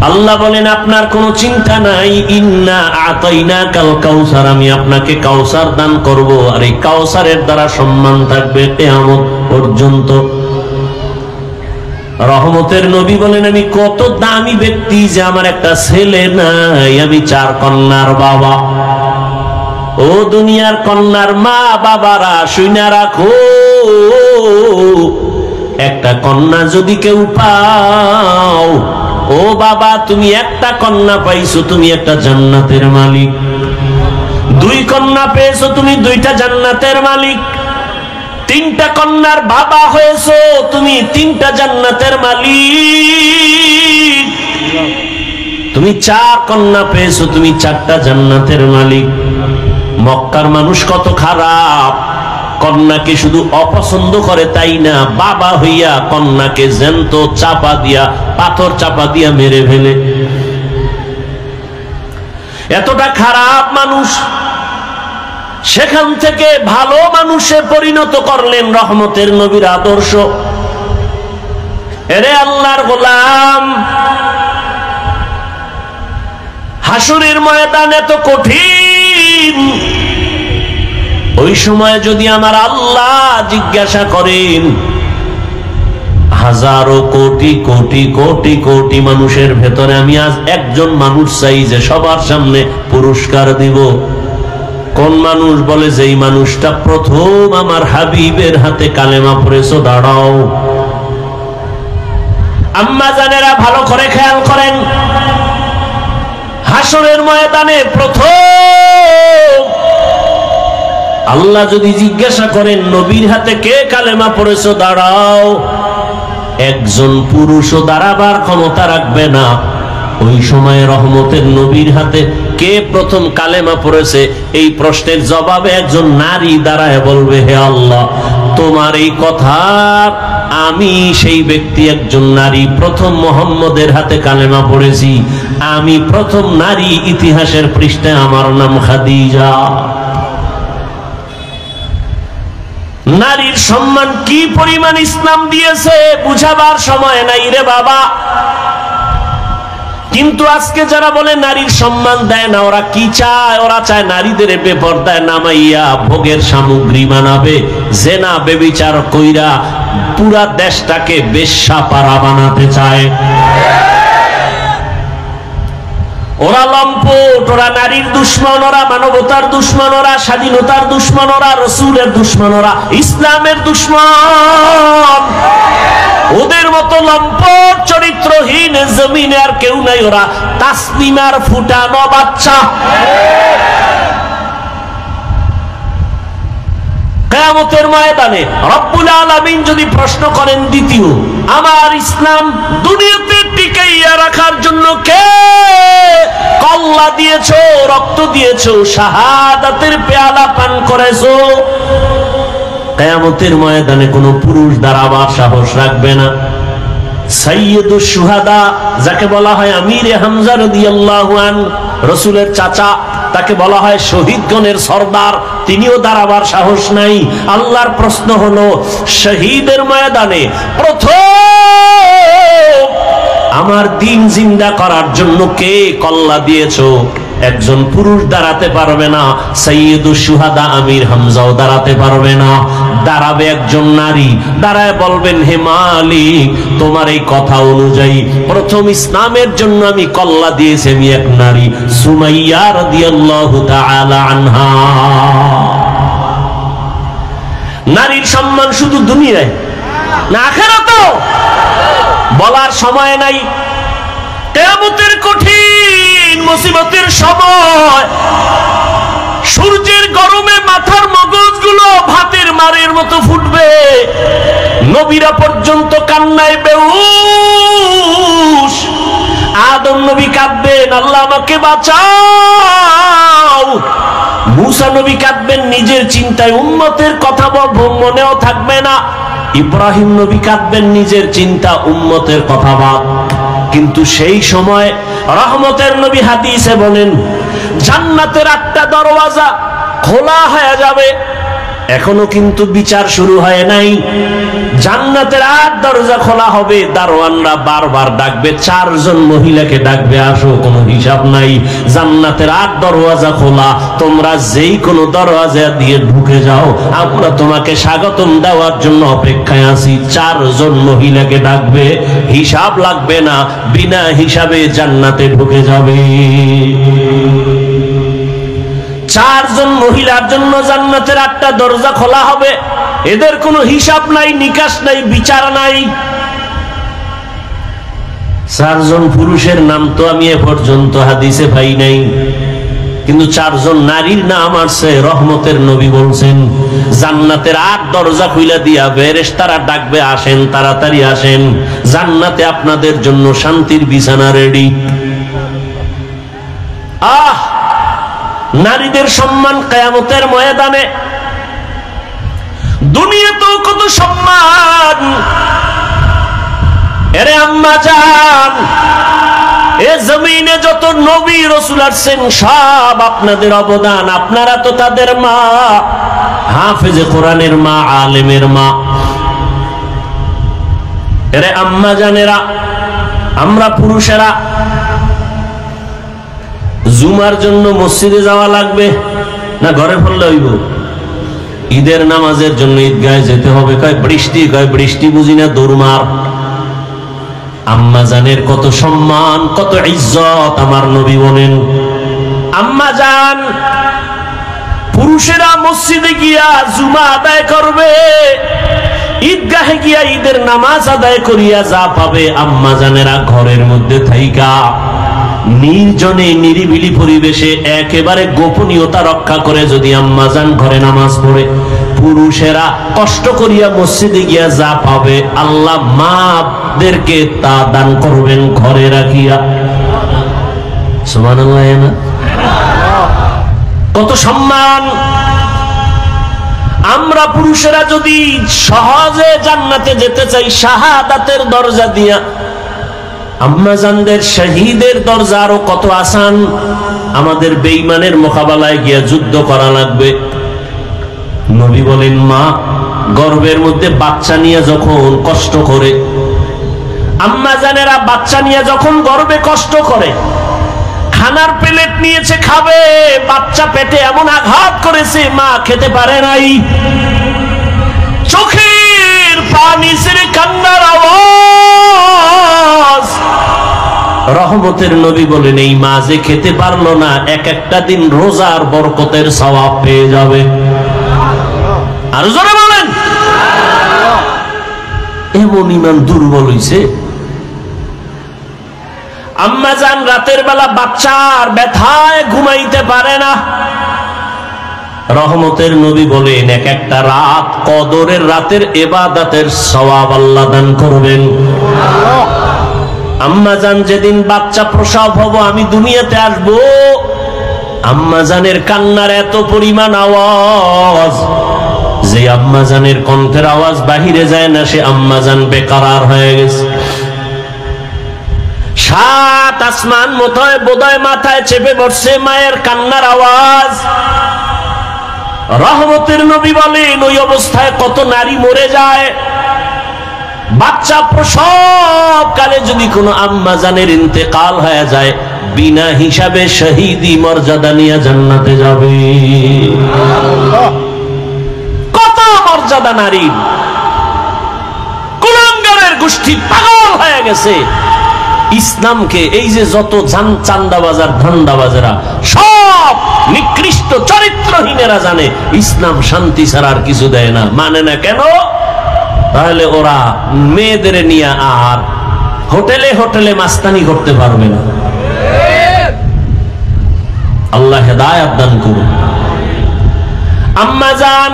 আল্লাহ বলেন আপনার কোনো চিন্তা নাই, ইন্না আতাইনাকাল কাউসার, আমি আপনাকে কাউসার দান করব, আর এই কাউসারের দ্বারা সম্মান থাকবে কিয়ামত পর্যন্ত। রহমতের নবী বলেন আমি কত দামি ব্যক্তি যে আমার একটা ছেলে নাই, আমি 4 কন্যার বাবা। ও দুনিয়ার কন্যার মা বাবারা শুইনা রাখো, একটা কন্যা যদি কেউ পাও, ও বাবা তুমি একটা কন্যা পাইছো, তুমি একটা জান্নাতের মালিক। 2 কন্যা পেয়েছো, তুমি 2টা জান্নাতের মালিক। 3টা কন্যার বাবা হয়েছো, তুমি 3টা জান্নাতের মালিক। তুমি 4 কন্যা পেয়েছো, তুমি 4টা জান্নাতের মালিক। মক্কার মানুষ কত খারাপ, কন্যাকে শুধু অপছন্দ করে তাই না, বাবা হইয়া কন্যাকে জ্যান্ত চাপা দিয়া, পাথর চাপা দিয়া মেরে ফেলে। এতটা খারাপ মানুষ, সেখান থেকে ভালো মানুষে পরিণত করলেন রহমতের নবীর আদর্শ। এরে আল্লাহর গোলাম, হাসরের ময়দান এত কঠিন, ওই সময় যদি আমার আল্লাহ জিজ্ঞাসা করেন, হাজারো কোটি কোটি কোটি কোটি মানুষের ভেতরে আমি আজ একজন মানুষ চাই যে সবার সামনে পুরস্কার দিব, কোন মানুষ? বলে যেই মানুষটা প্রথম আমার হাবিবের হাতে কালেমা পড়েছো, দাঁড়াও। আম্মা জানেরা ভালো করে খেয়াল করেন, হাসরের ময়দানে প্রথম আল্লাহ যদি জিজ্ঞাসা করেন নবীর হাতে কে কালেমা পড়েছো, দাঁড়াও, একজন পুরুষও দাঁড়াবার ক্ষমতা রাখবে না। ওই সময় রহমতের নবীর হাতে কে প্রথম কালেমা পড়েছে, এই প্রশ্নের জবাবে একজন নারী দাঁড়ায় বলবে, হে আল্লাহ, তোমার এই কথা আমি সেই ব্যক্তি, একজন নারী, প্রথম মুহাম্মদের হাতে কালেমা পড়েছি, আমি প্রথম নারী ইতিহাসের পৃষ্ঠায়, আমার নাম খাদিজা। নারীর সম্মান কি পরিমাণ ইসলাম দিয়েছে বুঝাবার সময় নাই রে বাবা। কিন্তু আজকে যারা বলে নারীর সম্মান দেয় না, ওরা কি চায়? ওরা চায় নারীদের বেপরদায় নামাইয়া ভোগের সামগ্রী বানাবে, জেনা বেবিচার কইরা পুরা দেশটাকে বেশ্যাপাড়া বানাতে চায়। ওরা লম্পট, ওরা নারীর দুশ্মন, ওরা মানবতার দুশ্মন, ওরা স্বাধীনতার দুশ্মন, ওরা রসুলের দুশ্মন, ওরা ইসলামের দুশ্মন। ওদের মতো লম্পট চরিত্রহীন জমিনে আর কেউ নাই। ওরা তাসলিমার ফুটানো বাচ্চা। কিয়ামতের ময়দানে রব্বুল আলামিন যদি প্রশ্ন করেন, দ্বিতীয়, আমার ইসলাম দুনিয়াতে টিকাইয়া রাখার জন্য কে কল্লা দিয়েছো, রক্ত দিয়েছো, শাহাদাতের পেয়ালা পান করেছো? কিয়ামতের ময়দানে কোনো পুরুষ দাঁড়াবার সাহস রাখবে না। সাইয়্যিদুশ শুহাদা, যাকে বলা হয় আমিরে হামজা রাদিয়াল্লাহু আনহু, রাসূলের চাচা, তাকে বলা হয় শহীদগণের সরদার, তিনিও দাঁড়াবার সাহস নাই। আল্লাহর প্রশ্ন হলো, শহীদের ময়দানে প্রথম আমার দিন জিন্দা করার জন্য কে কল্লা দিয়েছো? একজন পুরুষ দাঁড়াতে পারবে না, সাইয়্যিদুশ শুহাদা আমির হামজাও দাঁড়াতে পারবে না। দাঁড়াবে একজন নারী, দাঁড়ায় বলবেন, হে মালিক, তোমার এই কথা অনুযায়ী প্রথম ইসলামের জন্য আমি কল্লা দিয়েছি আমি এক নারী, সুমাইয়া রাদিয়াল্লাহু তাআলা আনহা। নারীর সম্মান শুধু দুনিয়ায় না আখিরাতেও বলার সময় নাই। কিয়ামতের কঠিন মুসিবতের সময় সূর্যের গরমে মাথার মগজগুলো ভাতের মারের মতো ফুটবে, নবীরা পর্যন্ত কান্নায় বেহুশ। আদম নবী কাঁদবেন, আল্লাহ আমাকে বাঁচাও। মুসা নবী কাঁদবেন নিজের চিন্তায়, উম্মতের কথা মনেও থাকবে না। ইব্রাহিম নবী কাঁদবেন নিজের চিন্তা, উম্মতের কথা বাদ। কিন্তু সেই সময় রহমতের নবী হাদিসে বলেন, জান্নাতের 8টা দরওয়াজা খোলা হয়ে যাবে। এখনো কিন্তু বিচার শুরু হয় নাই। জান্নাতের 8 দরজা খোলা হবে, দারোয়ানরা বারবার ডাকবে, 4 জন মহিলাকে ডাকবে, আসো, কোনো হিসাব নাই। জান্নাতের 8 দরওয়াজা খোলা, তোমরা যেই কোনো দরওয়াজা দিয়ে ঢুকে যাও, আমরা তোমাকে স্বাগতম দেওয়ার জন্য অপেক্ষায় আছি। 4 জন মহিলাকে ডাকবে, হিসাব লাগবে না, বিনা হিসাবে জান্নাতে ঢুকে যাবে। 4 জন মহিলার জন্য জান্নাতের 8টা দরজা খোলা হবে। এদের কোনো হিসাব নাই, নিকাশ নাই, বিচার নাই। 4 জন পুরুষের নাম তো আমি এ পর্যন্ত হাদিসে পাই নাই, কিন্তু 4 জন নারীর নাম আসছে। রহমতের নবী বলছেন, জান্নাতের 8 দরজা খুলে দিয়া ফেরেশতারা ডাকবে, আসেন, তাড়াতাড়ি আসেন, জান্নাতে আপনাদের জন্য শান্তির বিছানা রেডি। আহ, নারীদের সম্মান কিয়ামতের ময়দানে। দুনিয়াতেও কত সম্মান। এরে আম্মা জান, এ জমিনে যত নবী রাসূল আসছেন সব আপনাদের অবদান। আপনারা তো তাদের মা, হাফেজে কোরআনের মা, আলেমের মা। এরে আম্মা জানেরা, আমরা পুরুষেরা জুমার জন্য মসজিদে যাওয়া লাগবে না ঘরে পড়লে হইব? ঈদের নামাজের জন্য ঈদগাহে যেতে হবে। কয় বৃষ্টি বুঝি না, দৌড়মার। আম্মা জানের কত সম্মান, কত ইজ্জত আমার নবী বলেন। আম্মা জান, পুরুষেরা মসজিদে গিয়া জুমা আদায় করবে, ঈদগাহে গিয়া ঈদের নামাজ আদায় করিয়া যা পাবে, আম্মা জানেরা ঘরের মধ্যে থাইকা নির্জনে নিরিবিলি পরিবেশে একেবারে গোপনীয়তা রক্ষা করে যদি আম্মা জান ঘরে নামাজ পড়ে, পুরুষেরা কষ্ট করিয়া মসজিদে গিয়া যা পাবে আল্লাহ মাদেরকে তা দান করবেন ঘরে রাখিয়া। সুবহানাল্লাহ। না কত সম্মান। আমরা পুরুষেরা যদি সহজে জান্নাতে যেতে চাই শাহাদাতের দরজা দিয়া, আম্মাজানদের শহীদের দরজা আরো কত আসান। আমাদের বেঈমানের মোকাবেলায় গিয়া যুদ্ধ করা লাগবে। নবী বলেন মা গর্ভের মধ্যে বাচ্চা নিয়ে যখন কষ্ট করে, আম্মাজানেরা বাচ্চা নিয়ে যখন গর্ভে কষ্ট করে, খানার প্লেট নিয়েছে খাবে, বাচ্চা পেটে এমন আঘাত করেছে মা খেতে পারে নাই, চোখের পানি ছেড়ে কান্নার আওয়াজ। রহমতের নবী বলেন এই মা যে খেতে পারলো না এক একটা দিন রোজার বরকতের সওয়াব পেয়ে যাবে। আর জোরে বলেন। এমন ইমান দুর্বল হইছে। আম্মাজান রাতের বেলা বাচ্চার ব্যথায় ঘুমাইতে পারে না। রহমতের নবী বলেন এক একটা রাত কদরের রাতের ইবাদতের সওয়াব আল্লাহ দান করবেন। আম্মাজান যেদিন বাচ্চা প্রসব হব আমি দুনিয়াতে আসব, আম্মাজানের কান্নার এত পরিমাণ আওয়াজ যে আম্মাজানের কণ্ঠের আওয়াজ বাহিরে যায় না, সে আম্মাজান বেকারার হয়ে গেছে। সাত আসমান বোধহয় মাথায় চেপে বসছে মায়ের কান্নার আওয়াজ। রহমতের নবী বলেন ওই অবস্থায় কত নারী মরে যায়। বাচ্চা প্রসব কালে যদি কোনো আম্মাজানের ইন্তেকাল হয়ে যায় বিনা হিসাবে শহীদি মর্যাদা নিয়ে জান্নাতে যাবে। কত মর্যাদা নারী। কুলাঙ্গারের গোষ্ঠী পাগল হয়ে গেছে ইসলামকে। এই যে যত চান্দাবাজার ধান্দাবাজেরা সব নিকৃষ্ট চরিত্রহীনেরা জানে ইসলাম শান্তি ছাড়া আর কিছু দেয় না, মানে না কেন? তাহলে ওরা মেয়েদের নিয়ে আর হোটেলে হোটেলে মাস্তানি করতে পারবে না। আল্লাহ হেদায়েত দান করুন। আম্মাজান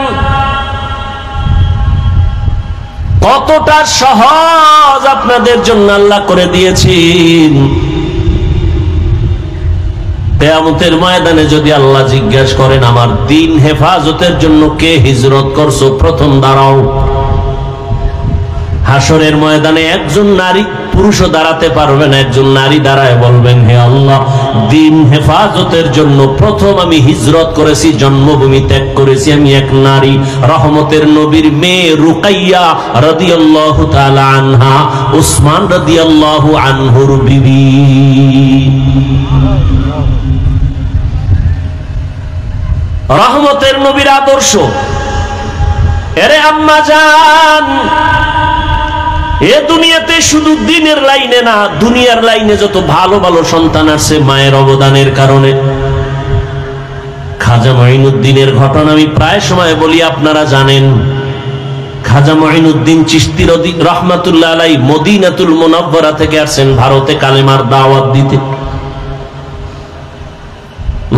কতটা সহজ আপনাদের জন্য আল্লাহ করে দিয়েছেন। কিয়ামতের ময়দানে যদি আল্লাহ জিজ্ঞাসা করেন আমার দ্বীন হেফাজতের জন্য কে হিজরত করছো, প্রথম দাঁড়াও। হাসরের ময়দানে একজন নারী পুরুষও দাঁড়াতে পারবে না, একজন নারী দাঁড়ায় বলবেন হে আল্লাহ দ্বীন হেফাজতের জন্য প্রথম আমি হিজরত করেছি, জন্মভূমি ত্যাগ করেছি, আমি এক নারী। রহমতের নবীর মেয়ে রুকাইয়া রাদিয়াল্লাহু তাআলা আনহা উসমান রাদিয়াল্লাহু আনহুর বিবি। রহমতের নবীর আদর্শ। এরে আম্মাজান এ দুনিয়াতে শুধু দ্বীনের লাইনে না, দুনিয়ার লাইনে যত ভালো ভালো সন্তান আছে মায়ের অবদানের কারণে। খাজা মঈনুদ্দিনের ঘটনা আমি প্রায় সময় বলি, আপনারা জানেন। খাজা মঈনুদ্দিন চিশতি রাহমাতুল্লাহ আলাইহি মদিনাতুল মুনাওয়ারা থেকে আসেন ভারতে কালেমার দাওয়াত দিতে।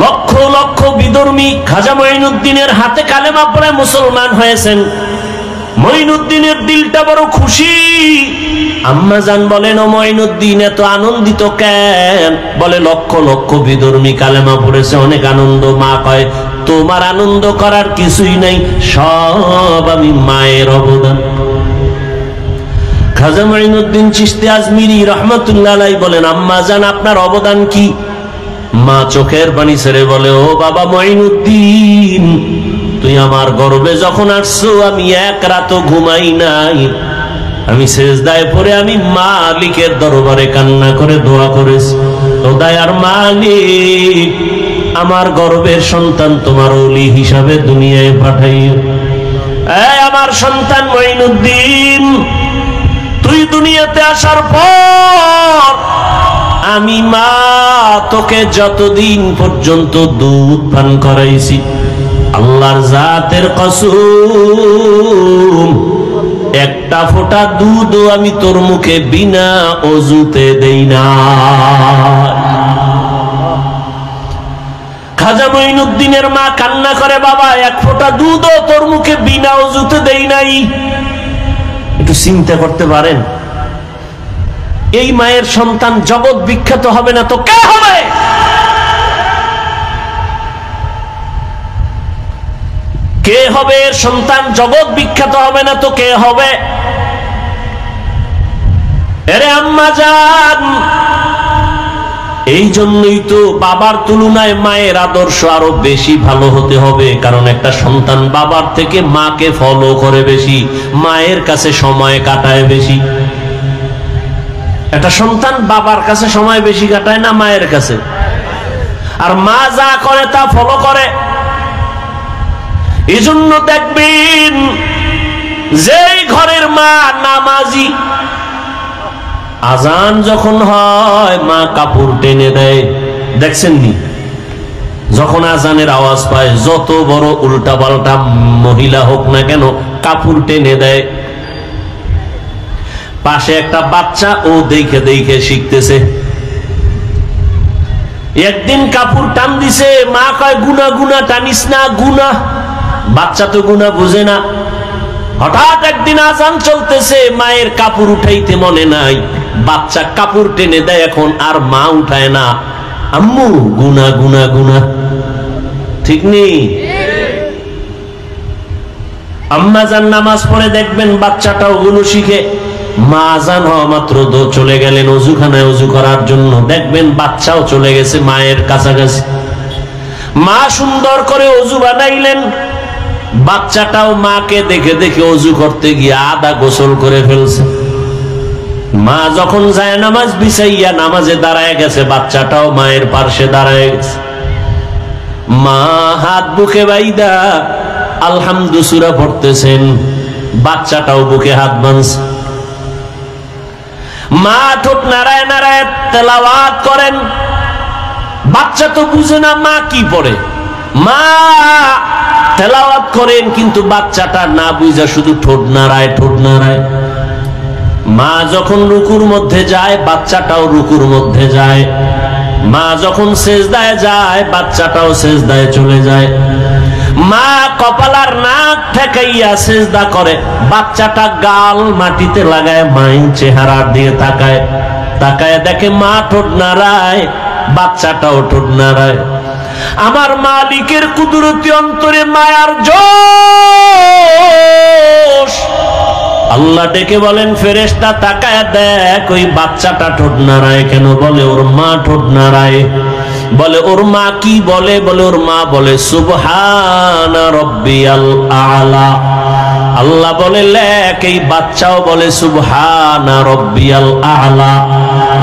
লক্ষ লক্ষ বিধর্মী খাজা মঈনুদ্দিনের হাতে কালেমা পড়ে মুসলমান হয়েছেন। মঈনুদ্দিনের দিলটা বড় খুশি। আম্মাজান বলেন ও মঈনুদ্দিন এত আনন্দিত কেন? বলে লক্ষ লক্ষ বিধর্মী কালেমা পড়েছে, অনেক আনন্দ। মা কয় তোমার আনন্দ করার কিছুই নাই, সব আমি মায়ের অবদান। খাজা মঈনুদ্দিন চিশতি আজমিরি রহমাতুল্লাহ আলাইহি বলেন আম্মাজান আপনার অবদান কি? মা চোখের পানি ছেড়ে বলে ও বাবা মঈনুদ্দিন তুই আমার গর্ভে যখন আসছো আমি এক রাতও ঘুমাই নাই। আমি সেজদায় পড়ে আমি মালিকের দরবারে কান্না করে দোয়া করেছি, ও দয়ার মালিক আমার গর্ভের সন্তান তোমার ওলি হিসাবে দুনিয়ায় পাঠাইও। এই আমার সন্তান মঈনুদ্দিন তুই দুনিয়াতে আসার পর আমি মা তোকে যতদিন পর্যন্ত দুধ পান করাইছি আল্লাহর জাতের কসম একটা ফোঁটা দুধও আমি তোর মুখে বিনা ওযুতে দেই না। খাজা মঈনুদ্দিনের মা কান্না করে, বাবা এক ফোঁটা দুধও তোর মুখে বিনা ওযুতে দেই নাই। একটু চিন্তা করতে পারেন, এই মায়ের সন্তান জগৎ বিখ্যাত হবে না তো কে হবে? কে হবে এর সন্তান? জগৎ বিখ্যাত হবে না তো কে হবে? আরে আম্মা জান, এই জন্যই তো বাবার তুলনায় মায়ের আদর্শ আরো বেশি ভালো হতে হবে। কারণ একটা সন্তান বাবার থেকে মাকে ফলো করে বেশি, মায়ের কাছে সময় কাটায় বেশি। একটা সন্তান বাবার কাছে সময় বেশি কাটায় না মায়ের কাছে? আর মা যা করে তা ফলো করে। এজন্য দেখবেন যেই ঘরের মা নামাজি, আজান যখন হয় মা কাপড় টেনে দেয়। দেখছেন নি? যখন আজানের আওয়াজ পায়, যত বড় উল্টা পাল্টা মহিলা হোক না কেন, কাপড় টেনে দেয়। পাশে একটা বাচ্চা, ও দেখে দেখে শিখতেছে। একদিন কাপড় টান দিছে, মা কয় গুনা গুনা টানিস না, গুনা। বাচ্চা তো গুনা বুঝে না। হঠাৎ একদিন আজান চলতেছে, মায়ের কাপড় উঠাইতে মনে নাই, বাচ্চা কাপড় টেনে দেয়, এখন আর মা উঠায় না। আম্মু গুনা গুনা গুনা, ঠিক নেই? আম্মা জান নামাজ পড়ে, দেখবেন বাচ্চাটাও গুলো শিখে। মা আজান হওয়া মাত্র চলে গেলেন অজুখানায় অজু করার জন্য, দেখবেন বাচ্চাও চলে গেছে মায়ের কাছাকাছি। মা সুন্দর করে অজু বানাইলেন, বাচ্চাটাও মাকে দেখে দেখে অজু করতে গিয়ে আধা গোসল করে ফেলছে। মা যখন যায় নামাজ বিছাইয়া নামাজে দাঁড়ায় গেছে, বাচ্চাটাও মায়ের পাশে দাঁড়ায় গেছে। মা হাত বুকে বাইদা আলহামদু সূরা পড়তেছেন, বাচ্চাটাও বুকে হাত বাঁধছে। মা ঠোঁট নাড়ায় নাড়ায় তেলাওয়াত করেন। বাচ্চা তো বুঝে না মা কি পড়ে, মা তেলাওয়াত করেন, কিন্তু বাচ্চাটা না বুঝা শুধু ঠোঁট নাড়ায় ঠোঁট নাড়ায়। মা যখন রুকুর মধ্যে যায়, বাচ্চাটাও রুকুর মধ্যে যায়। মা যখন সেজদায় যায়, বাচ্চাটাও সেজদায় চলে যায়। মা কপালার নাক ঠেকাইয়া সেজদা করে, বাচ্চাটা গাল মাটিতে লাগায় মায়ের চেহারার দিকে তাকায়। তাকায় দেখে মা ঠোঁট নাড়ায়, বাচ্চাটাও ঠোঁট নাড়ায়। আমার মালিকের কুদরতি অন্তরে মায়ার জোশ। আল্লাহ ডেকে বলেন, ফেরেশতা তাকায় দেখ ওই বাচ্চাটা ঠোঁট নাড়ায় কেন? বলে ওর মা ঠোঁট নাড়ায়। বলে ওর মা কি বলে? বলে ওর মা বলে সুবহানা রাব্বিয়াল আলা। আল্লাহ বলে লেখ, এই বাচ্চাও বলে সুবহানা রাব্বিয়াল আলা।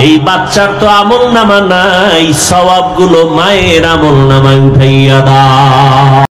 এই বাচ্চার তো আমল নামা নাই, সওয়াবগুলো মায়ের আমল নামায় উঠাইয়া দাও।